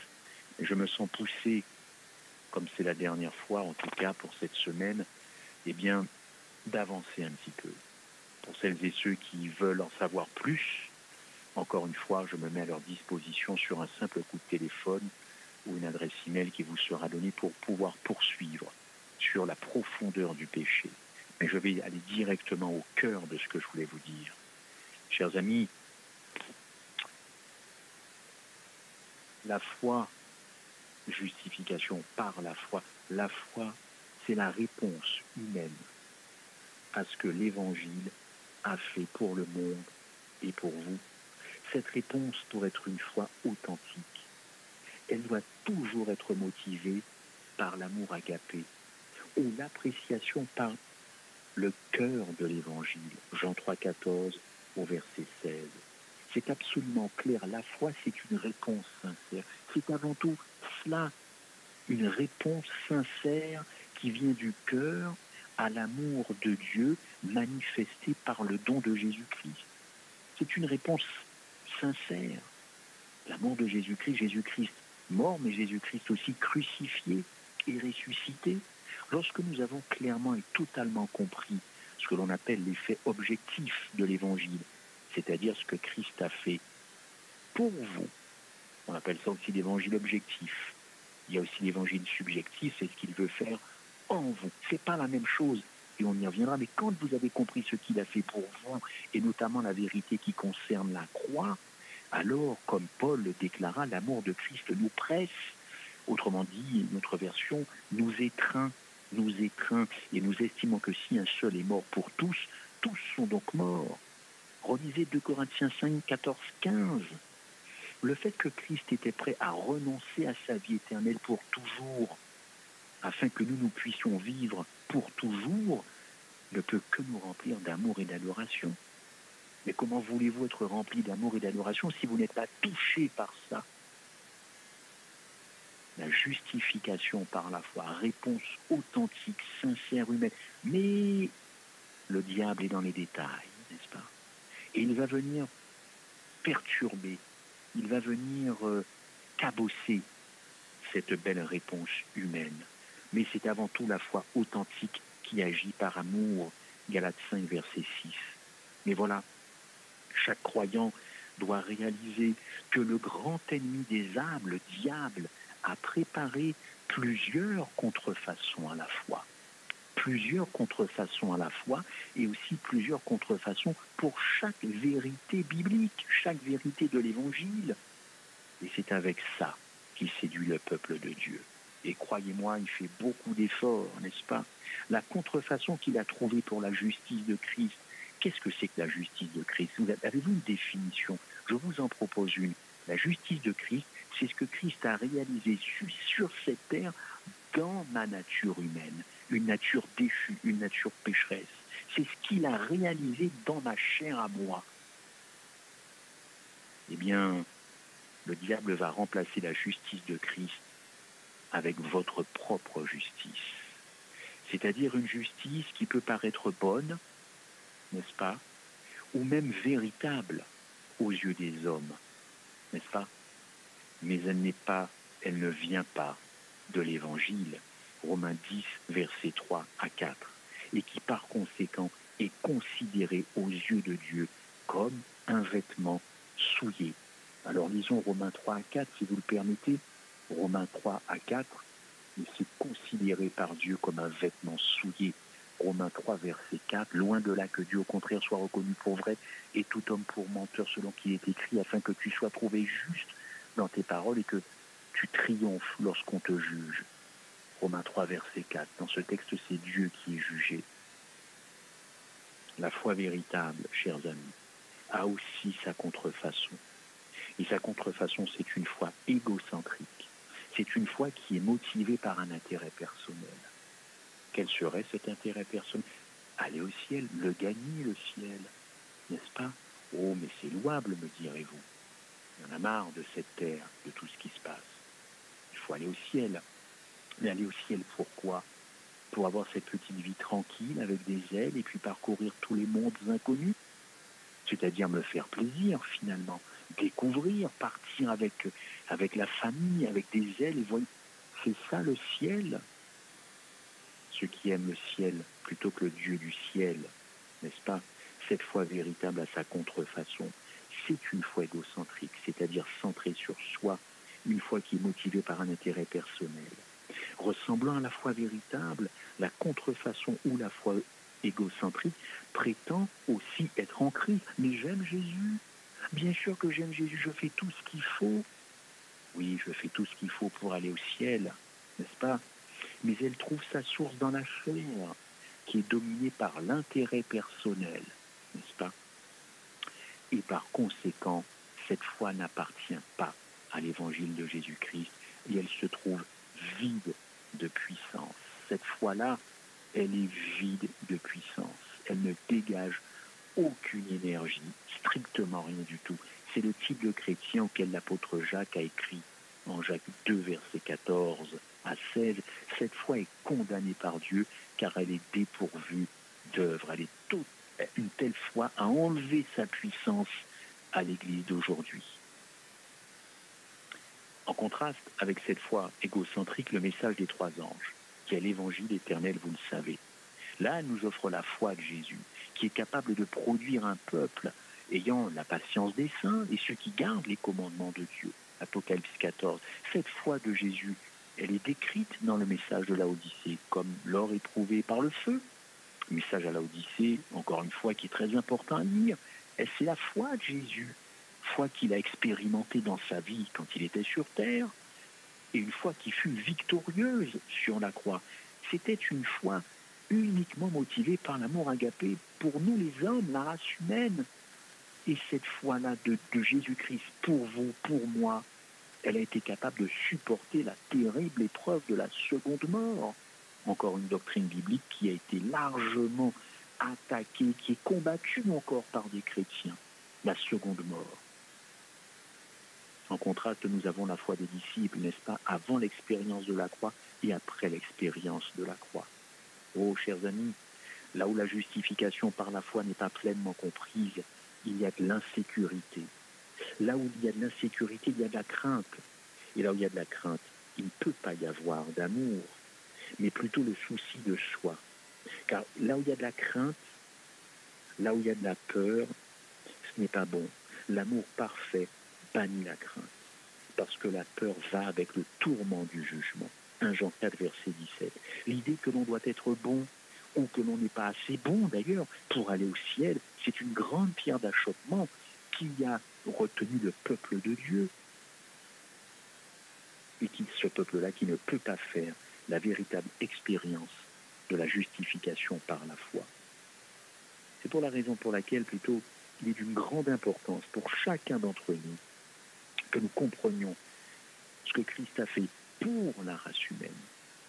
Et je me sens poussé, comme c'est la dernière fois, en tout cas pour cette semaine, eh bien, d'avancer un petit peu. Pour celles et ceux qui veulent en savoir plus, encore une fois, je me mets à leur disposition sur un simple coup de téléphone ou une adresse email qui vous sera donnée pour pouvoir poursuivre sur la profondeur du péché. Mais je vais aller directement au cœur de ce que je voulais vous dire. Chers amis, la foi, justification par la foi, c'est la réponse humaine à ce que l'Évangile a fait pour le monde et pour vous. Cette réponse doit être une foi authentique. Elle doit toujours être motivée par l'amour agapé ou l'appréciation par le cœur de l'Évangile. Jean 3,14 au verset 16. C'est absolument clair. La foi, c'est une réponse sincère. C'est avant tout cela, une réponse sincère qui vient du cœur à l'amour de Dieu manifesté par le don de Jésus-Christ. C'est une réponse sincère. L'amour de Jésus-Christ mort, mais Jésus-Christ aussi crucifié et ressuscité. Lorsque nous avons clairement et totalement compris ce que l'on appelle l'effet objectif de l'Évangile, c'est-à-dire ce que Christ a fait pour vous, on appelle ça aussi l'Évangile objectif. Il y a aussi l'Évangile subjectif, c'est ce qu'il veut faire en vous. C'est pas la même chose, et on y reviendra, mais quand vous avez compris ce qu'il a fait pour vous, et notamment la vérité qui concerne la croix, alors, comme Paul le déclara, l'amour de Christ nous presse, autrement dit, notre version, nous étreint, et nous estimons que si un seul est mort pour tous, tous sont donc morts. Relisez 2 Corinthiens 5, 14, 15. Le fait que Christ était prêt à renoncer à sa vie éternelle pour toujours, afin que nous puissions vivre pour toujours, ne peut que nous remplir d'amour et d'adoration. Mais comment voulez-vous être rempli d'amour et d'adoration si vous n'êtes pas touché par ça? La justification par la foi, réponse authentique, sincère, humaine. Mais le diable est dans les détails, n'est-ce pas? Et il va venir perturber, il va venir cabosser cette belle réponse humaine. Mais c'est avant tout la foi authentique qui qui agit par amour, Galates 5, verset 6. Mais voilà, chaque croyant doit réaliser que le grand ennemi des âmes, le diable, a préparé plusieurs contrefaçons à la fois. Plusieurs contrefaçons à la fois et aussi plusieurs contrefaçons pour chaque vérité biblique, chaque vérité de l'Évangile. Et c'est avec ça qu'il séduit le peuple de Dieu. Et croyez-moi, il fait beaucoup d'efforts, n'est-ce pas? La contrefaçon qu'il a trouvée pour la justice de Christ, qu'est-ce que c'est que la justice de Christ? Avez-vous une définition? Je vous en propose une. La justice de Christ, c'est ce que Christ a réalisé sur cette terre dans ma nature humaine, une nature déchue, une nature pécheresse. C'est ce qu'il a réalisé dans ma chair à moi. Eh bien, le diable va remplacer la justice de Christ avec votre propre justice. C'est-à-dire une justice qui peut paraître bonne, n'est-ce pas, ou même véritable aux yeux des hommes, n'est-ce pas? Mais elle ne vient pas de l'Évangile, Romains 10, versets 3 à 4, et qui par conséquent est considérée aux yeux de Dieu comme un vêtement souillé. Alors lisons Romains 3 à 4, si vous le permettez. Romains 3 à 4, et c'est considéré par Dieu comme un vêtement souillé. Romains 3, verset 4, loin de là que Dieu au contraire soit reconnu pour vrai et tout homme pour menteur selon qu'il est écrit, afin que tu sois trouvé juste dans tes paroles et que tu triomphes lorsqu'on te juge. Romains 3, verset 4. Dans ce texte, c'est Dieu qui est jugé. La foi véritable, chers amis, a aussi sa contrefaçon. Et sa contrefaçon, c'est une foi égocentrique. C'est une foi qui est motivée par un intérêt personnel. Quel serait cet intérêt personnel? Aller au ciel, le gagner le ciel, n'est-ce pas? Oh, mais c'est louable, me direz-vous. Il y en a marre de cette terre, de tout ce qui se passe. Il faut aller au ciel. Mais aller au ciel, pourquoi? Pour avoir cette petite vie tranquille avec des ailes et puis parcourir tous les mondes inconnus, c'est-à-dire me faire plaisir finalement, découvrir, partir avec la famille, avec des ailes, et voyez, c'est ça le ciel. Ceux qui aiment le ciel plutôt que le Dieu du ciel, n'est-ce pas? Cette foi véritable à sa contrefaçon, c'est une foi égocentrique, c'est-à-dire centrée sur soi, une foi qui est motivée par un intérêt personnel. Ressemblant à la foi véritable, la contrefaçon ou la foi égocentrique prétend aussi être en Christ. Mais j'aime Jésus. Bien sûr que j'aime Jésus, je fais tout ce qu'il faut. Oui, je fais tout ce qu'il faut pour aller au ciel, n'est-ce pas? Mais elle trouve sa source dans la chair, qui est dominée par l'intérêt personnel, n'est-ce pas? Et par conséquent, cette foi n'appartient pas à l'évangile de Jésus-Christ et elle se trouve vide de puissance. Cette foi-là, elle est vide de puissance. Elle ne dégage aucune énergie, strictement rien du tout. C'est le type de chrétien auquel l'apôtre Jacques a écrit en Jacques 2, verset 14 à 16. Cette foi est condamnée par Dieu car elle est dépourvue d'œuvre. Une telle foi a enlevé sa puissance à l'Église d'aujourd'hui. En contraste avec cette foi égocentrique, le message des trois anges, qui est l'évangile éternel, vous le savez. Là, elle nous offre la foi de Jésus, qui est capable de produire un peuple ayant la patience des saints et ceux qui gardent les commandements de Dieu. Apocalypse 14. Cette foi de Jésus, elle est décrite dans le message de Laodicée comme l'or éprouvé par le feu. Le message à Laodicée, encore une fois, qui est très important à lire. Et c'est la foi de Jésus, foi qu'il a expérimentée dans sa vie quand il était sur terre, et une foi qui fut victorieuse sur la croix. C'était une foi uniquement motivée par l'amour agapé pour nous les hommes, la race humaine. Et cette foi-là de Jésus-Christ pour vous, pour moi, elle a été capable de supporter la terrible épreuve de la seconde mort. Encore une doctrine biblique qui a été largement attaquée, qui est combattue encore par des chrétiens, la seconde mort. En contraste, nous avons la foi des disciples, n'est-ce pas, avant l'expérience de la croix et après l'expérience de la croix. Oh, chers amis, là où la justification par la foi n'est pas pleinement comprise, il y a de l'insécurité. Là où il y a de l'insécurité, il y a de la crainte. Et là où il y a de la crainte, il ne peut pas y avoir d'amour, mais plutôt le souci de soi. Car là où il y a de la crainte, là où il y a de la peur, ce n'est pas bon. L'amour parfait bannit la crainte, parce que la peur va avec le tourment du jugement. 1 Jean 4, verset 17. L'idée que l'on doit être bon, ou que l'on n'est pas assez bon d'ailleurs, pour aller au ciel, c'est une grande pierre d'achoppement qui a retenu le peuple de Dieu, et ce peuple-là qui ne peut pas faire la véritable expérience de la justification par la foi. C'est pour la raison pour laquelle, plutôt, il est d'une grande importance pour chacun d'entre nous que nous comprenions ce que Christ a fait pour la race humaine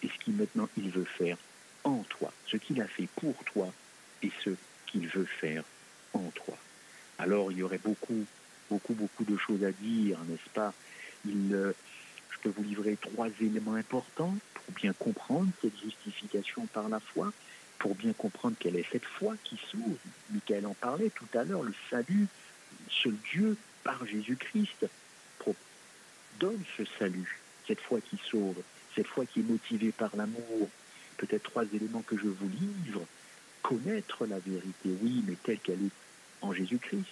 et ce qu'il maintenant il veut faire en toi, ce qu'il a fait pour toi et ce qu'il veut faire en toi. Alors il y aurait beaucoup de choses à dire, n'est-ce pas? Je peux vous livrer 3 éléments importants pour bien comprendre cette justification par la foi, pour bien comprendre quelle est cette foi qui sauve. Michael en parlait tout à l'heure, le salut, seul Dieu par Jésus-Christ donne ce salut, cette foi qui sauve, cette foi qui est motivée par l'amour. Peut-être 3 éléments que je vous livre. Connaître la vérité, oui, mais telle qu'elle est en Jésus-Christ.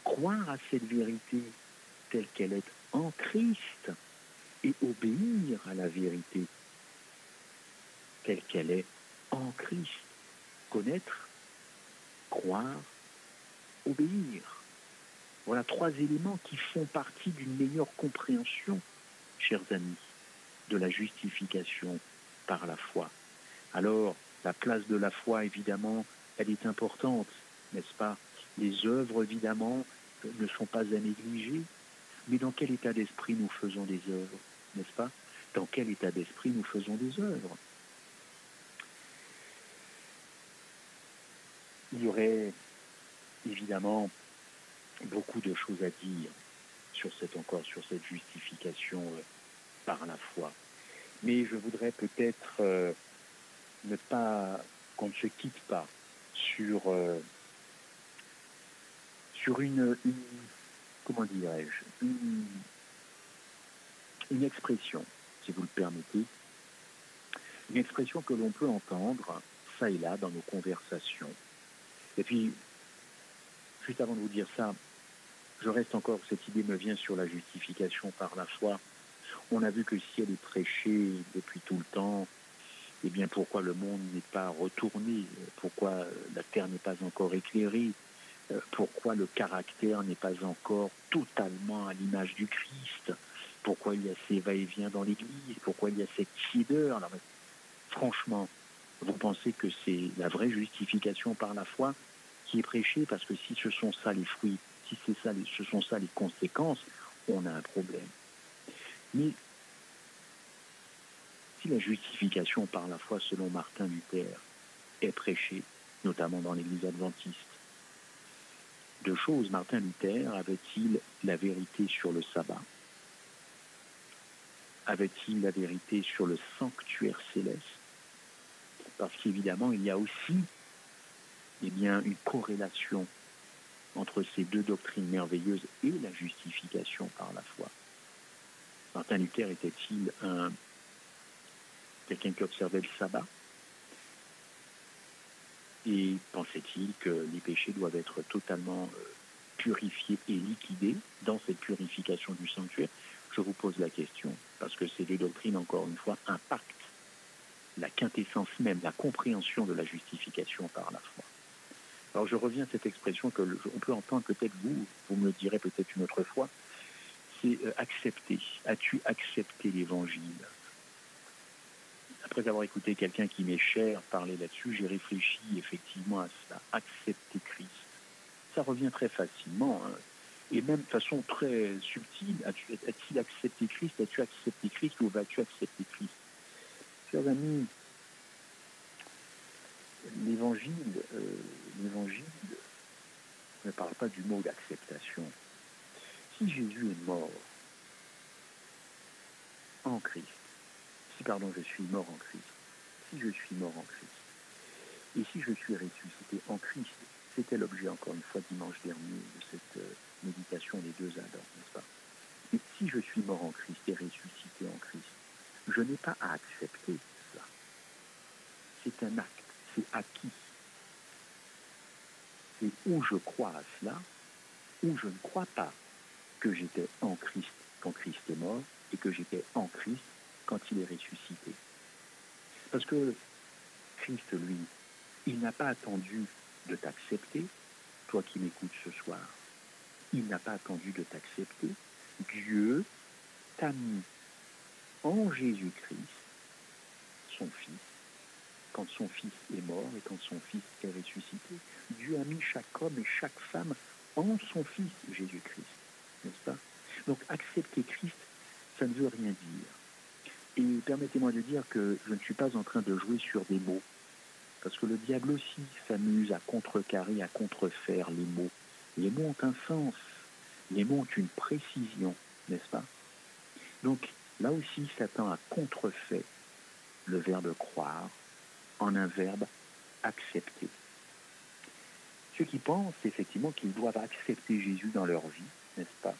Croire à cette vérité telle qu'elle est en Christ et obéir à la vérité telle qu'elle est en Christ. Connaître, croire, obéir. Voilà 3 éléments qui font partie d'une meilleure compréhension, chers amis, de la justification par la foi. Alors, la place de la foi, évidemment, elle est importante, n'est-ce pas? Les œuvres, évidemment, ne sont pas à négliger, mais dans quel état d'esprit nous faisons des œuvres, n'est-ce pas? Dans quel état d'esprit nous faisons des œuvres? Il y aurait, évidemment, beaucoup de choses à dire sur cette justification par la foi. Mais je voudrais peut-être ne pas, qu'on ne se quitte pas sur une comment dirais-je, une expression, si vous le permettez, une expression que l'on peut entendre ça et là dans nos conversations. Et puis, juste avant de vous dire ça, je reste encore, cette idée me vient sur la justification par la foi. On a vu que si elle est prêchée depuis tout le temps, eh bien pourquoi le monde n'est pas retourné, pourquoi la terre n'est pas encore éclairée, pourquoi le caractère n'est pas encore totalement à l'image du Christ, pourquoi il y a ces va-et-vient dans l'Église, pourquoi il y a cette tiédeur. Alors, franchement, vous pensez que c'est la vraie justification par la foi qui est prêchée? Parce que si ce sont ça les fruits, si ce sont ça les conséquences, on a un problème. Mais si la justification par la foi selon Martin Luther est prêchée, notamment dans l'Église adventiste, 2 choses. Martin Luther avait-il la vérité sur le sabbat? Avait-il la vérité sur le sanctuaire céleste? Parce qu'évidemment, il y a aussi une corrélation entre ces 2 doctrines merveilleuses et la justification par la foi. Martin Luther était-il quelqu'un qui observait le sabbat? Et pensait-il que les péchés doivent être totalement purifiés et liquidés dans cette purification du sanctuaire? Je vous pose la question, parce que ces 2 doctrines, encore une fois, impactent la quintessence même, la compréhension de la justification par la foi. Alors je reviens à cette expression que on peut entendre peut-être vous me le direz peut-être une autre fois, c'est accepter. As-tu accepté l'Évangile? Après avoir écouté quelqu'un qui m'est cher parler là-dessus, j'ai réfléchi effectivement à cela. Accepter Christ. Ça revient très facilement, hein. Et même de façon très subtile. As-tu accepté Christ? As-tu accepté Christ ou vas-tu accepter Christ? Chers amis, l'évangile ne parle pas du mot d'acceptation. Si Jésus est mort en Christ, je suis mort en Christ, si je suis mort en Christ, et si je suis ressuscité en Christ, c'était l'objet, encore une fois, dimanche dernier, de cette méditation des 2 Adams, n'est-ce pas? Et si je suis mort en Christ et ressuscité en Christ, je n'ai pas à accepter cela. C'est un acte, c'est acquis. C'est où je crois à cela, ou je ne crois pas que j'étais en Christ quand Christ est mort et que j'étais en Christ quand il est ressuscité. Parce que Christ, lui, il n'a pas attendu de t'accepter, toi qui m'écoutes ce soir. Il n'a pas attendu de t'accepter. Dieu t'a mis en Jésus-Christ, son Fils, quand son Fils est mort et quand son Fils est ressuscité. Dieu a mis chaque homme et chaque femme en son Fils Jésus-Christ, n'est-ce pas? Donc accepter Christ, ça ne veut rien dire. Et permettez-moi de dire que je ne suis pas en train de jouer sur des mots, parce que le diable aussi s'amuse à contrecarrer, à contrefaire les mots. Les mots ont un sens, les mots ont une précision, n'est-ce pas? Donc là aussi, Satan a contrefait le verbe croire en un verbe accepter. Ceux qui pensent effectivement qu'ils doivent accepter Jésus dans leur vie, n'est-ce pas?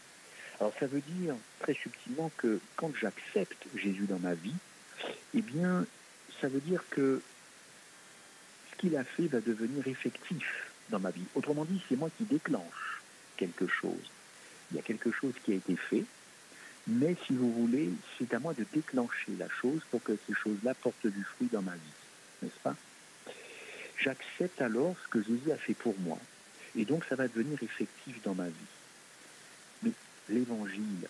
Alors ça veut dire très subtilement que quand j'accepte Jésus dans ma vie, eh bien, ça veut dire que ce qu'il a fait va devenir effectif dans ma vie. Autrement dit, c'est moi qui déclenche quelque chose. Il y a quelque chose qui a été fait, mais si vous voulez, c'est à moi de déclencher la chose pour que ces choses-là portent du fruit dans ma vie, n'est-ce pas? J'accepte alors ce que Jésus a fait pour moi, et donc ça va devenir effectif dans ma vie. Mais l'évangile,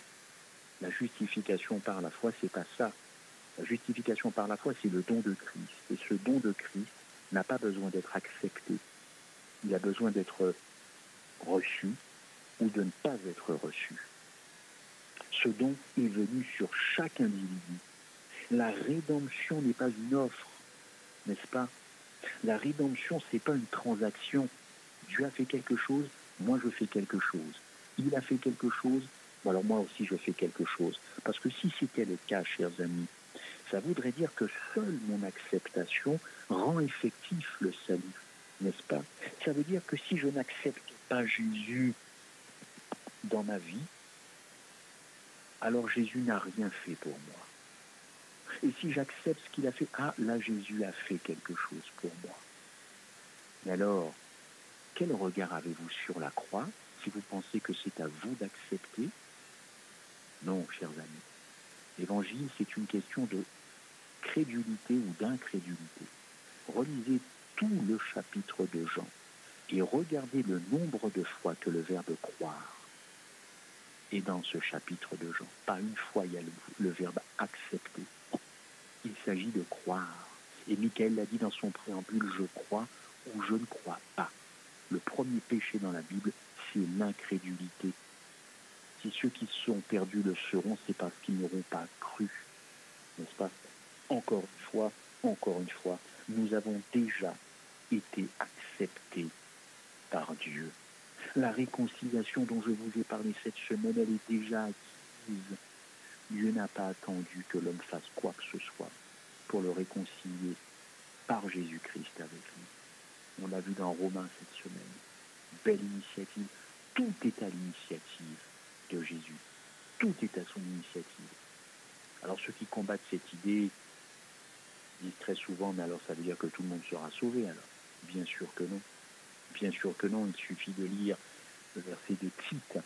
la justification par la foi, c'est pas ça. La justification par la foi, c'est le don de Christ. Et ce don de Christ n'a pas besoin d'être accepté. Il a besoin d'être reçu ou de ne pas être reçu. Ce don est venu sur chaque individu. La rédemption n'est pas une offre, n'est-ce pas? La rédemption, ce n'est pas une transaction. Dieu a fait quelque chose, moi je fais quelque chose. Il a fait quelque chose, alors moi aussi je fais quelque chose. Parce que si c'était le cas, chers amis, ça voudrait dire que seule mon acceptation rend effectif le salut, n'est-ce pas? Ça veut dire que si je n'accepte pas Jésus dans ma vie, alors Jésus n'a rien fait pour moi. Et si j'accepte ce qu'il a fait, ah, là Jésus a fait quelque chose pour moi. Mais alors, quel regard avez-vous sur la croix si vous pensez que c'est à vous d'accepter? Non, chers amis. L'évangile, c'est une question de crédulité ou d'incrédulité. Relisez tout le chapitre de Jean et regardez le nombre de fois que le verbe croire est dans ce chapitre de Jean. Pas une fois il y a le verbe accepter. Il s'agit de croire. Et Michael l'a dit dans son préambule, je crois ou je ne crois pas. Le premier péché dans la Bible, c'est l'incrédulité. Si ceux qui sont perdus le seront, c'est parce qu'ils n'auront pas cru. N'est-ce pas? Encore une fois, nous avons déjà été acceptés par Dieu. La réconciliation dont je vous ai parlé cette semaine, elle est déjà acquise. Dieu n'a pas attendu que l'homme fasse quoi que ce soit pour le réconcilier par Jésus-Christ avec lui. On l'a vu dans Romains cette semaine. Belle initiative. Tout est à l'initiative de Jésus. Tout est à son initiative. Alors ceux qui combattent cette idée disent très souvent, mais alors ça veut dire que tout le monde sera sauvé alors? Bien sûr que non. Bien sûr que non, il suffit de lire le verset de Tite,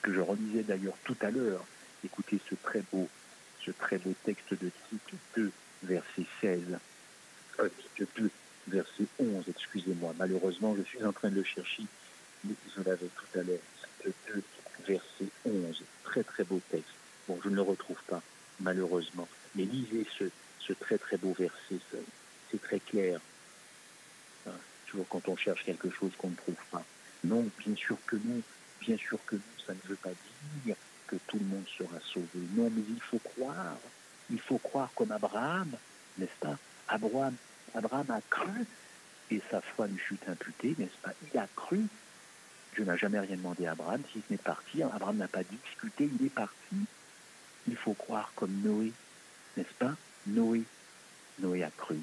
que je relisais d'ailleurs tout à l'heure. Écoutez ce très beau texte de Tite 2, verset 16. Tite 2, verset 11, excusez-moi. Malheureusement, je suis en train de le chercher, mais je l'avais tout à l'heure. Tite 2, verset 11. Très très beau texte. Bon, je ne le retrouve pas, malheureusement. Mais lisez ce très très beau verset, c'est très clair. Toujours quand on cherche quelque chose qu'on ne trouve pas. Non, bien sûr que non, ça ne veut pas dire que tout le monde sera sauvé. Non, mais il faut croire comme Abraham, n'est-ce pas? Abraham a cru et sa foi lui fut imputée, n'est-ce pas? Il a cru. Dieu n'a jamais rien demandé à Abraham, si ce n'est de partir. Abraham n'a pas discuté, il est parti. Il faut croire comme Noé, n'est-ce pas? Noé a cru.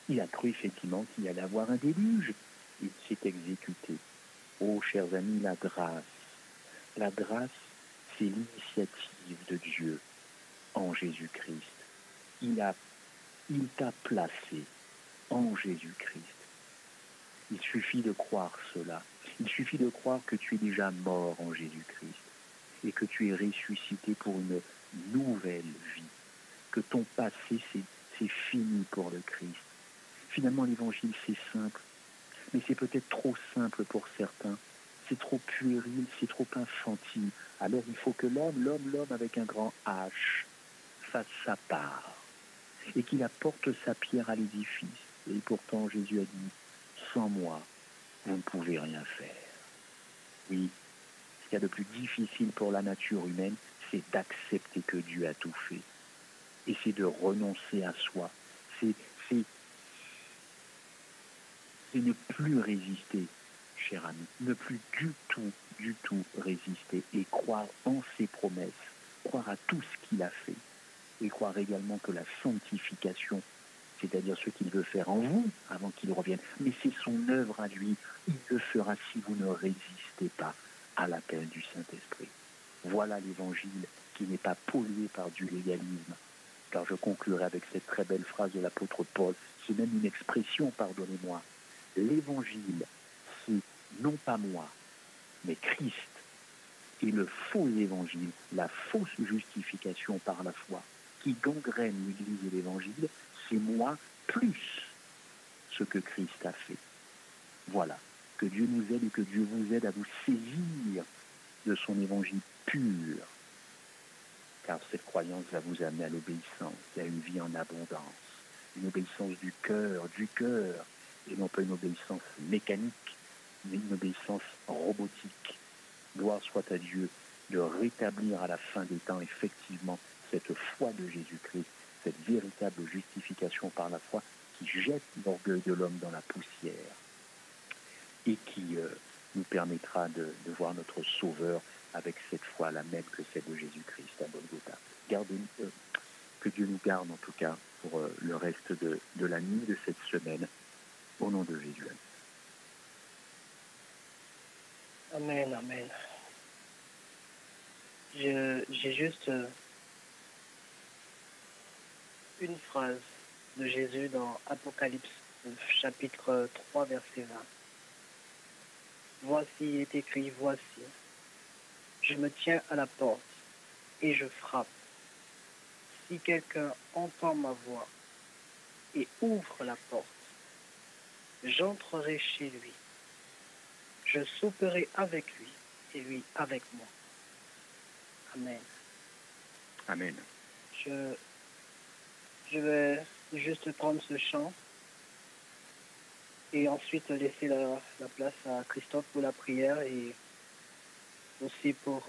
Il a cru effectivement qu'il allait avoir un déluge. Il s'est exécuté. Oh, chers amis, la grâce, c'est l'initiative de Dieu en Jésus-Christ. Il t'a placé en Jésus-Christ. Il suffit de croire cela. Il suffit de croire que tu es déjà mort en Jésus-Christ et que tu es ressuscité pour une nouvelle vie, que ton passé, c'est fini pour le Christ. Finalement, l'évangile, c'est simple, mais c'est peut-être trop simple pour certains. C'est trop puéril, c'est trop infantile. Alors il faut que l'homme avec un grand H, fasse sa part et qu'il apporte sa pierre à l'édifice. Et pourtant, Jésus a dit, sans moi, vous ne pouvez rien faire. Oui, ce qu'il y a de plus difficile pour la nature humaine, c'est d'accepter que Dieu a tout fait. Et c'est de renoncer à soi. C'est ne plus résister, cher ami, ne plus du tout résister et croire en ses promesses, croire à tout ce qu'il a fait et croire également que la sanctification, c'est-à-dire ce qu'il veut faire en vous avant qu'il revienne, mais c'est son œuvre à lui, il le fera si vous ne résistez pas à l'appel du Saint-Esprit. Voilà l'évangile qui n'est pas pollué par du légalisme. Car je conclurai avec cette très belle phrase de l'apôtre Paul, c'est même une expression, pardonnez-moi. L'évangile, c'est non pas moi, mais Christ. Et le faux évangile, la fausse justification par la foi, qui gangrène l'Église et l'Évangile, c'est moi plus ce que Christ a fait. Voilà. Que Dieu nous aide et que Dieu vous aide à vous saisir de son évangile pur. Car cette croyance va vous amener à l'obéissance et à une vie en abondance. Une obéissance du cœur, et non pas une obéissance mécanique, mais une obéissance robotique. Gloire soit à Dieu de rétablir à la fin des temps effectivement cette foi de Jésus-Christ, cette véritable justification par la foi qui jette l'orgueil de l'homme dans la poussière et qui nous permettra de voir notre Sauveur avec cette foi la même que celle de Jésus-Christ à Golgotha. Que Dieu nous garde en tout cas pour le reste de la nuit de cette semaine, au nom de Jésus. Amen, amen. J'ai juste une phrase de Jésus dans Apocalypse, chapitre 3, verset 20. Voici, il est écrit, voici, je me tiens à la porte et je frappe. Si quelqu'un entend ma voix et ouvre la porte, j'entrerai chez lui. Je souperai avec lui et lui avec moi. Amen. Amen. Je vais juste prendre ce chant et ensuite laisser la place à Christophe pour la prière et aussi pour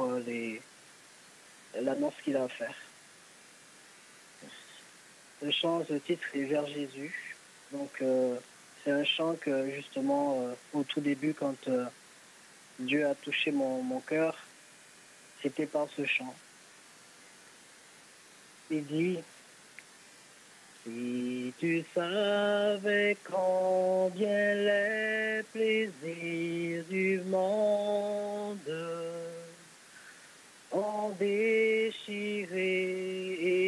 l'annonce qu'il a à faire. Le chant, le titre est Vers Jésus. Donc c'est un chant que justement au tout début quand Dieu a touché mon cœur, c'était par ce chant. Il dit: si tu savais combien les plaisirs du monde ont déchiré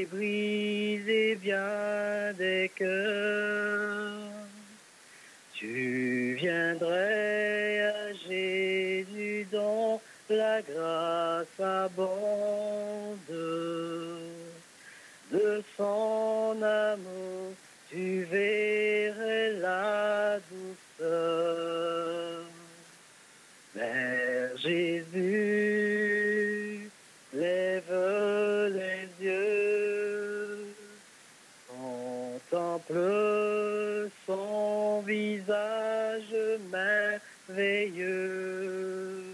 et brisé bien des cœurs, tu viendrais à Jésus dont la grâce abonde. De son amour, tu verrais la douceur. Vers Jésus, lève les yeux, contemple son visage merveilleux,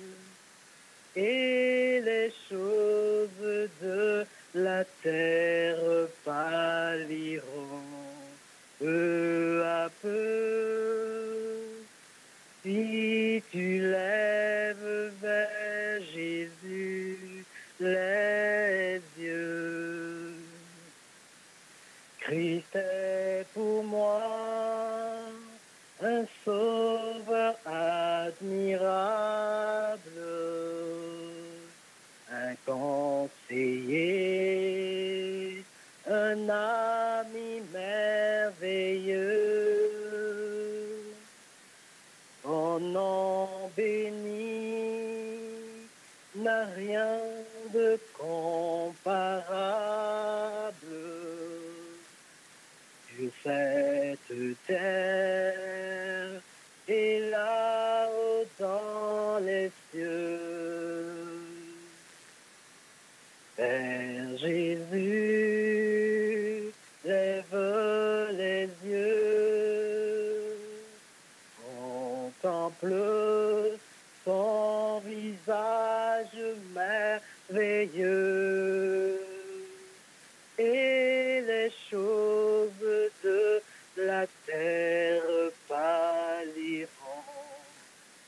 et les choses de la terre pâliront peu à peu. Si tu lèves vers Jésus les yeux, Christ est pour moi un sauveur admirable, un conseiller, un ami merveilleux, n'a rien de comparable. Dieu cette terre et là-haut dans les cieux. Père Jésus, lève les yeux, contemple son visage merveilleux et les choses de la terre pâliront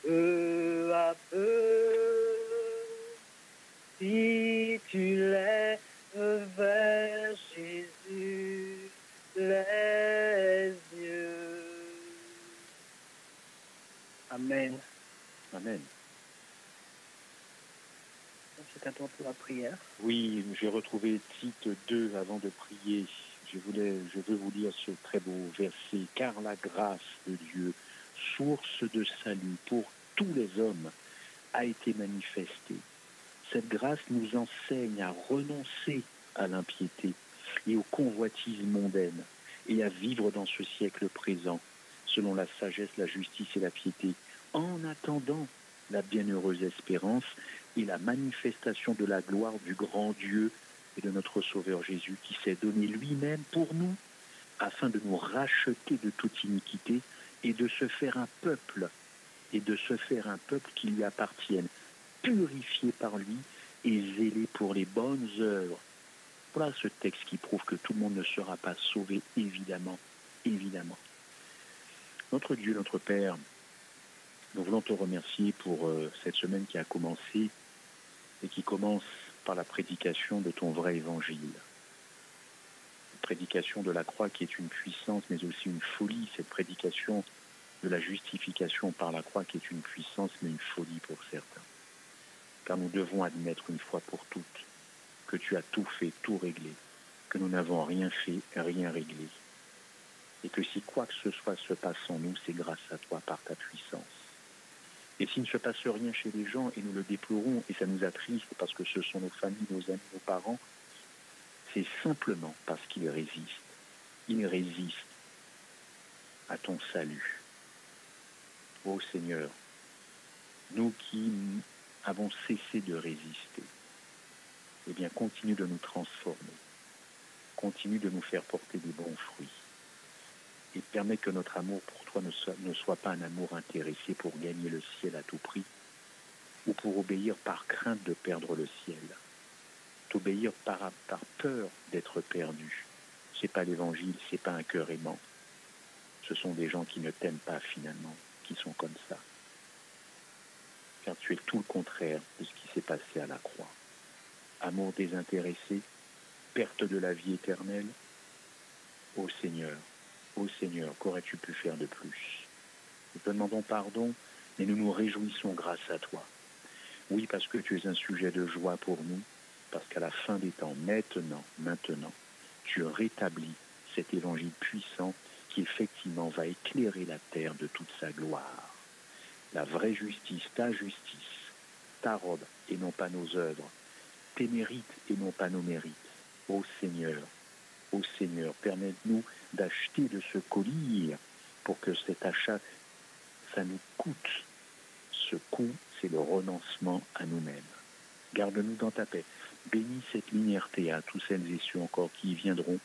peu à peu. Si tu lèves vers Jésus les yeux. Amen. Amen. C'est à toi pour la prière. Oui, j'ai retrouvé Tite 2 avant de prier. Je veux vous lire ce très beau verset. Car la grâce de Dieu, source de salut pour tous les hommes, a été manifestée. Cette grâce nous enseigne à renoncer à l'impiété et aux convoitises mondaines et à vivre dans ce siècle présent selon la sagesse, la justice et la piété, en attendant la bienheureuse espérance et la manifestation de la gloire du grand Dieu et de notre Sauveur Jésus qui s'est donné lui-même pour nous afin de nous racheter de toute iniquité et de se faire un peuple qui lui appartienne, purifié par lui et zélé pour les bonnes œuvres. Voilà ce texte qui prouve que tout le monde ne sera pas sauvé, évidemment, évidemment. Notre Dieu, notre Père, nous voulons te remercier pour cette semaine qui a commencé et qui commence par la prédication de ton vrai évangile. Cette prédication de la croix qui est une puissance mais aussi une folie, cette prédication de la justification par la croix qui est une puissance mais une folie pour certains. Car nous devons admettre une fois pour toutes que tu as tout fait, tout réglé, que nous n'avons rien fait, rien réglé. Et que si quoi que ce soit se passe en nous, c'est grâce à toi, par ta puissance. Et s'il ne se passe rien chez les gens, et nous le déplorons, et ça nous attriste parce que ce sont nos familles, nos amis, nos parents, c'est simplement parce qu'ils résistent. Ils résistent à ton salut. Ô Seigneur, nous qui avons cessé de résister, eh bien, continue de nous transformer, continue de nous faire porter des bons fruits, et permets que notre amour pour toi ne soit pas un amour intéressé pour gagner le ciel à tout prix, ou pour obéir par crainte de perdre le ciel, t'obéir par peur d'être perdu. C'est pas l'évangile, c'est pas un cœur aimant. Ce sont des gens qui ne t'aiment pas finalement, qui sont comme ça. Car tu es tout le contraire de ce qui s'est passé à la croix. Amour désintéressé, perte de la vie éternelle. Ô Seigneur, qu'aurais-tu pu faire de plus? Nous te demandons pardon, mais nous nous réjouissons grâce à toi. Oui, parce que tu es un sujet de joie pour nous, parce qu'à la fin des temps, maintenant, tu rétablis cet évangile puissant qui effectivement va éclairer la terre de toute sa gloire. La vraie justice, ta robe et non pas nos œuvres, tes mérites et non pas nos mérites. Ô Seigneur, permets-nous d'acheter de ce collier pour que cet achat, ça nous coûte. Ce coût, c'est le renoncement à nous-mêmes. Garde-nous dans ta paix. Bénis cette liberté à tous celles et ceux encore qui y viendront.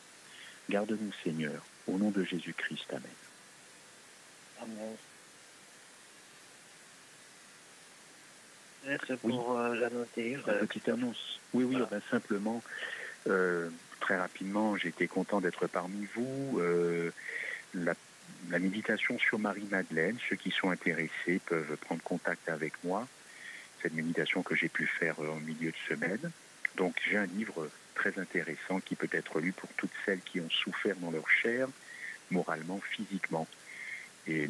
Garde-nous, Seigneur, au nom de Jésus-Christ. Amen. Amen. C'est pour l'annoncer. Petite annonce. Oui, voilà. Simplement, très rapidement, j'étais content d'être parmi vous. La méditation sur Marie-Madeleine, ceux qui sont intéressés peuvent prendre contact avec moi. Cette méditation que j'ai pu faire en milieu de semaine. Donc j'ai un livre très intéressant qui peut être lu pour toutes celles qui ont souffert dans leur chair, moralement, physiquement, et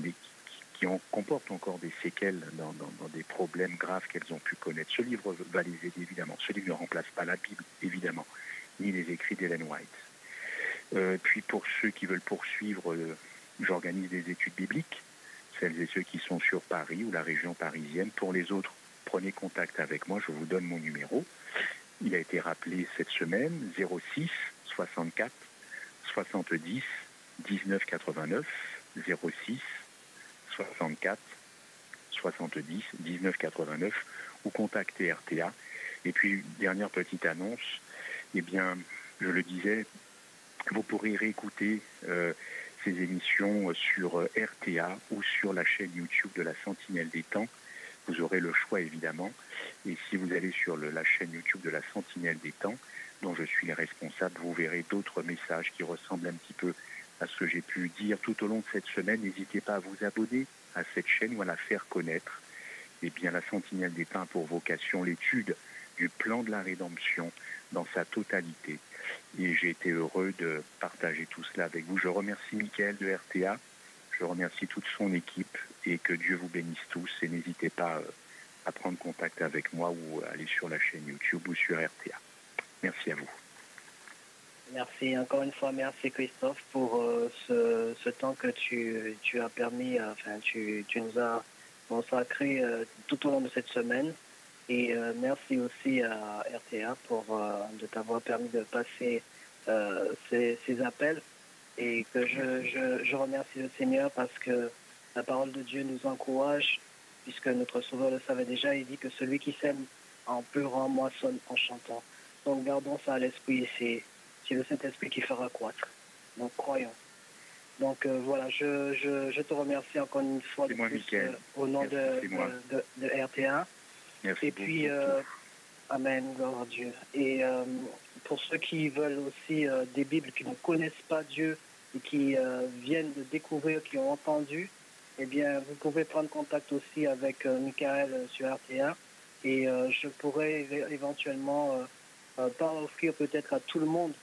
qui comportent encore des séquelles dans des problèmes graves qu'elles ont pu connaître. Ce livre va les aider, évidemment. Ce livre ne remplace pas la Bible, évidemment, ni les écrits d'Ellen White. Puis pour ceux qui veulent poursuivre, j'organise des études bibliques, celles et ceux qui sont sur Paris ou la région parisienne. Pour les autres, prenez contact avec moi, je vous donne mon numéro. Il a été rappelé cette semaine, 06 64 70 19 89, 06 64 70 19 89, ou contactez RTA. Et puis, dernière petite annonce, eh bien, je le disais, vous pourrez réécouter ces émissions sur RTA ou sur la chaîne YouTube de la Sentinelle des Temps. Vous aurez le choix, évidemment. Et si vous allez sur la chaîne YouTube de la Sentinelle des Temps, dont je suis responsable, vous verrez d'autres messages qui ressemblent un petit peu à ce que j'ai pu dire tout au long de cette semaine. N'hésitez pas à vous abonner à cette chaîne ou à la faire connaître. Eh bien, la Sentinelle des Temps a pour vocation l'étude du plan de la rédemption dans sa totalité. Et j'ai été heureux de partager tout cela avec vous. Je remercie Mickaël de RTA, je remercie toute son équipe, et que Dieu vous bénisse tous. Et n'hésitez pas à prendre contact avec moi ou à aller sur la chaîne YouTube ou sur RTA. Merci à vous. Merci, encore une fois, merci Christophe pour ce temps que tu as permis, tu nous as consacré tout au long de cette semaine. Et merci aussi à RTA de t'avoir permis de passer ces appels. Et que je remercie le Seigneur parce que la parole de Dieu nous encourage, puisque notre Sauveur le savait déjà. Il dit que celui qui sème en pleurant moissonne en chantant. Donc gardons ça à l'esprit, c'est le Saint-Esprit qui fera croître. Donc croyons. Donc voilà, je te remercie encore une fois de plus au nom de RTA. Merci et puis, Amen, gloire à Dieu. Et pour ceux qui veulent aussi des Bibles, qui ne connaissent pas Dieu et qui viennent de découvrir, qui ont entendu, eh bien, vous pouvez prendre contact aussi avec Mickaël sur RTA. Et je pourrais éventuellement, pas offrir peut-être à tout le monde,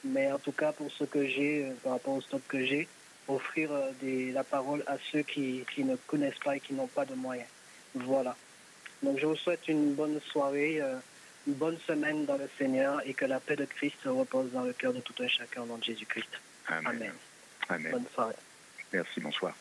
mais en tout cas pour ce que j'ai, par rapport au stock que j'ai, offrir la parole à ceux qui ne connaissent pas et qui n'ont pas de moyens. Voilà. Donc je vous souhaite une bonne soirée, une bonne semaine dans le Seigneur, et que la paix de Christ repose dans le cœur de tout un chacun au nom de Jésus-Christ. Amen. Amen. Amen. Bonne soirée. Merci, bonsoir.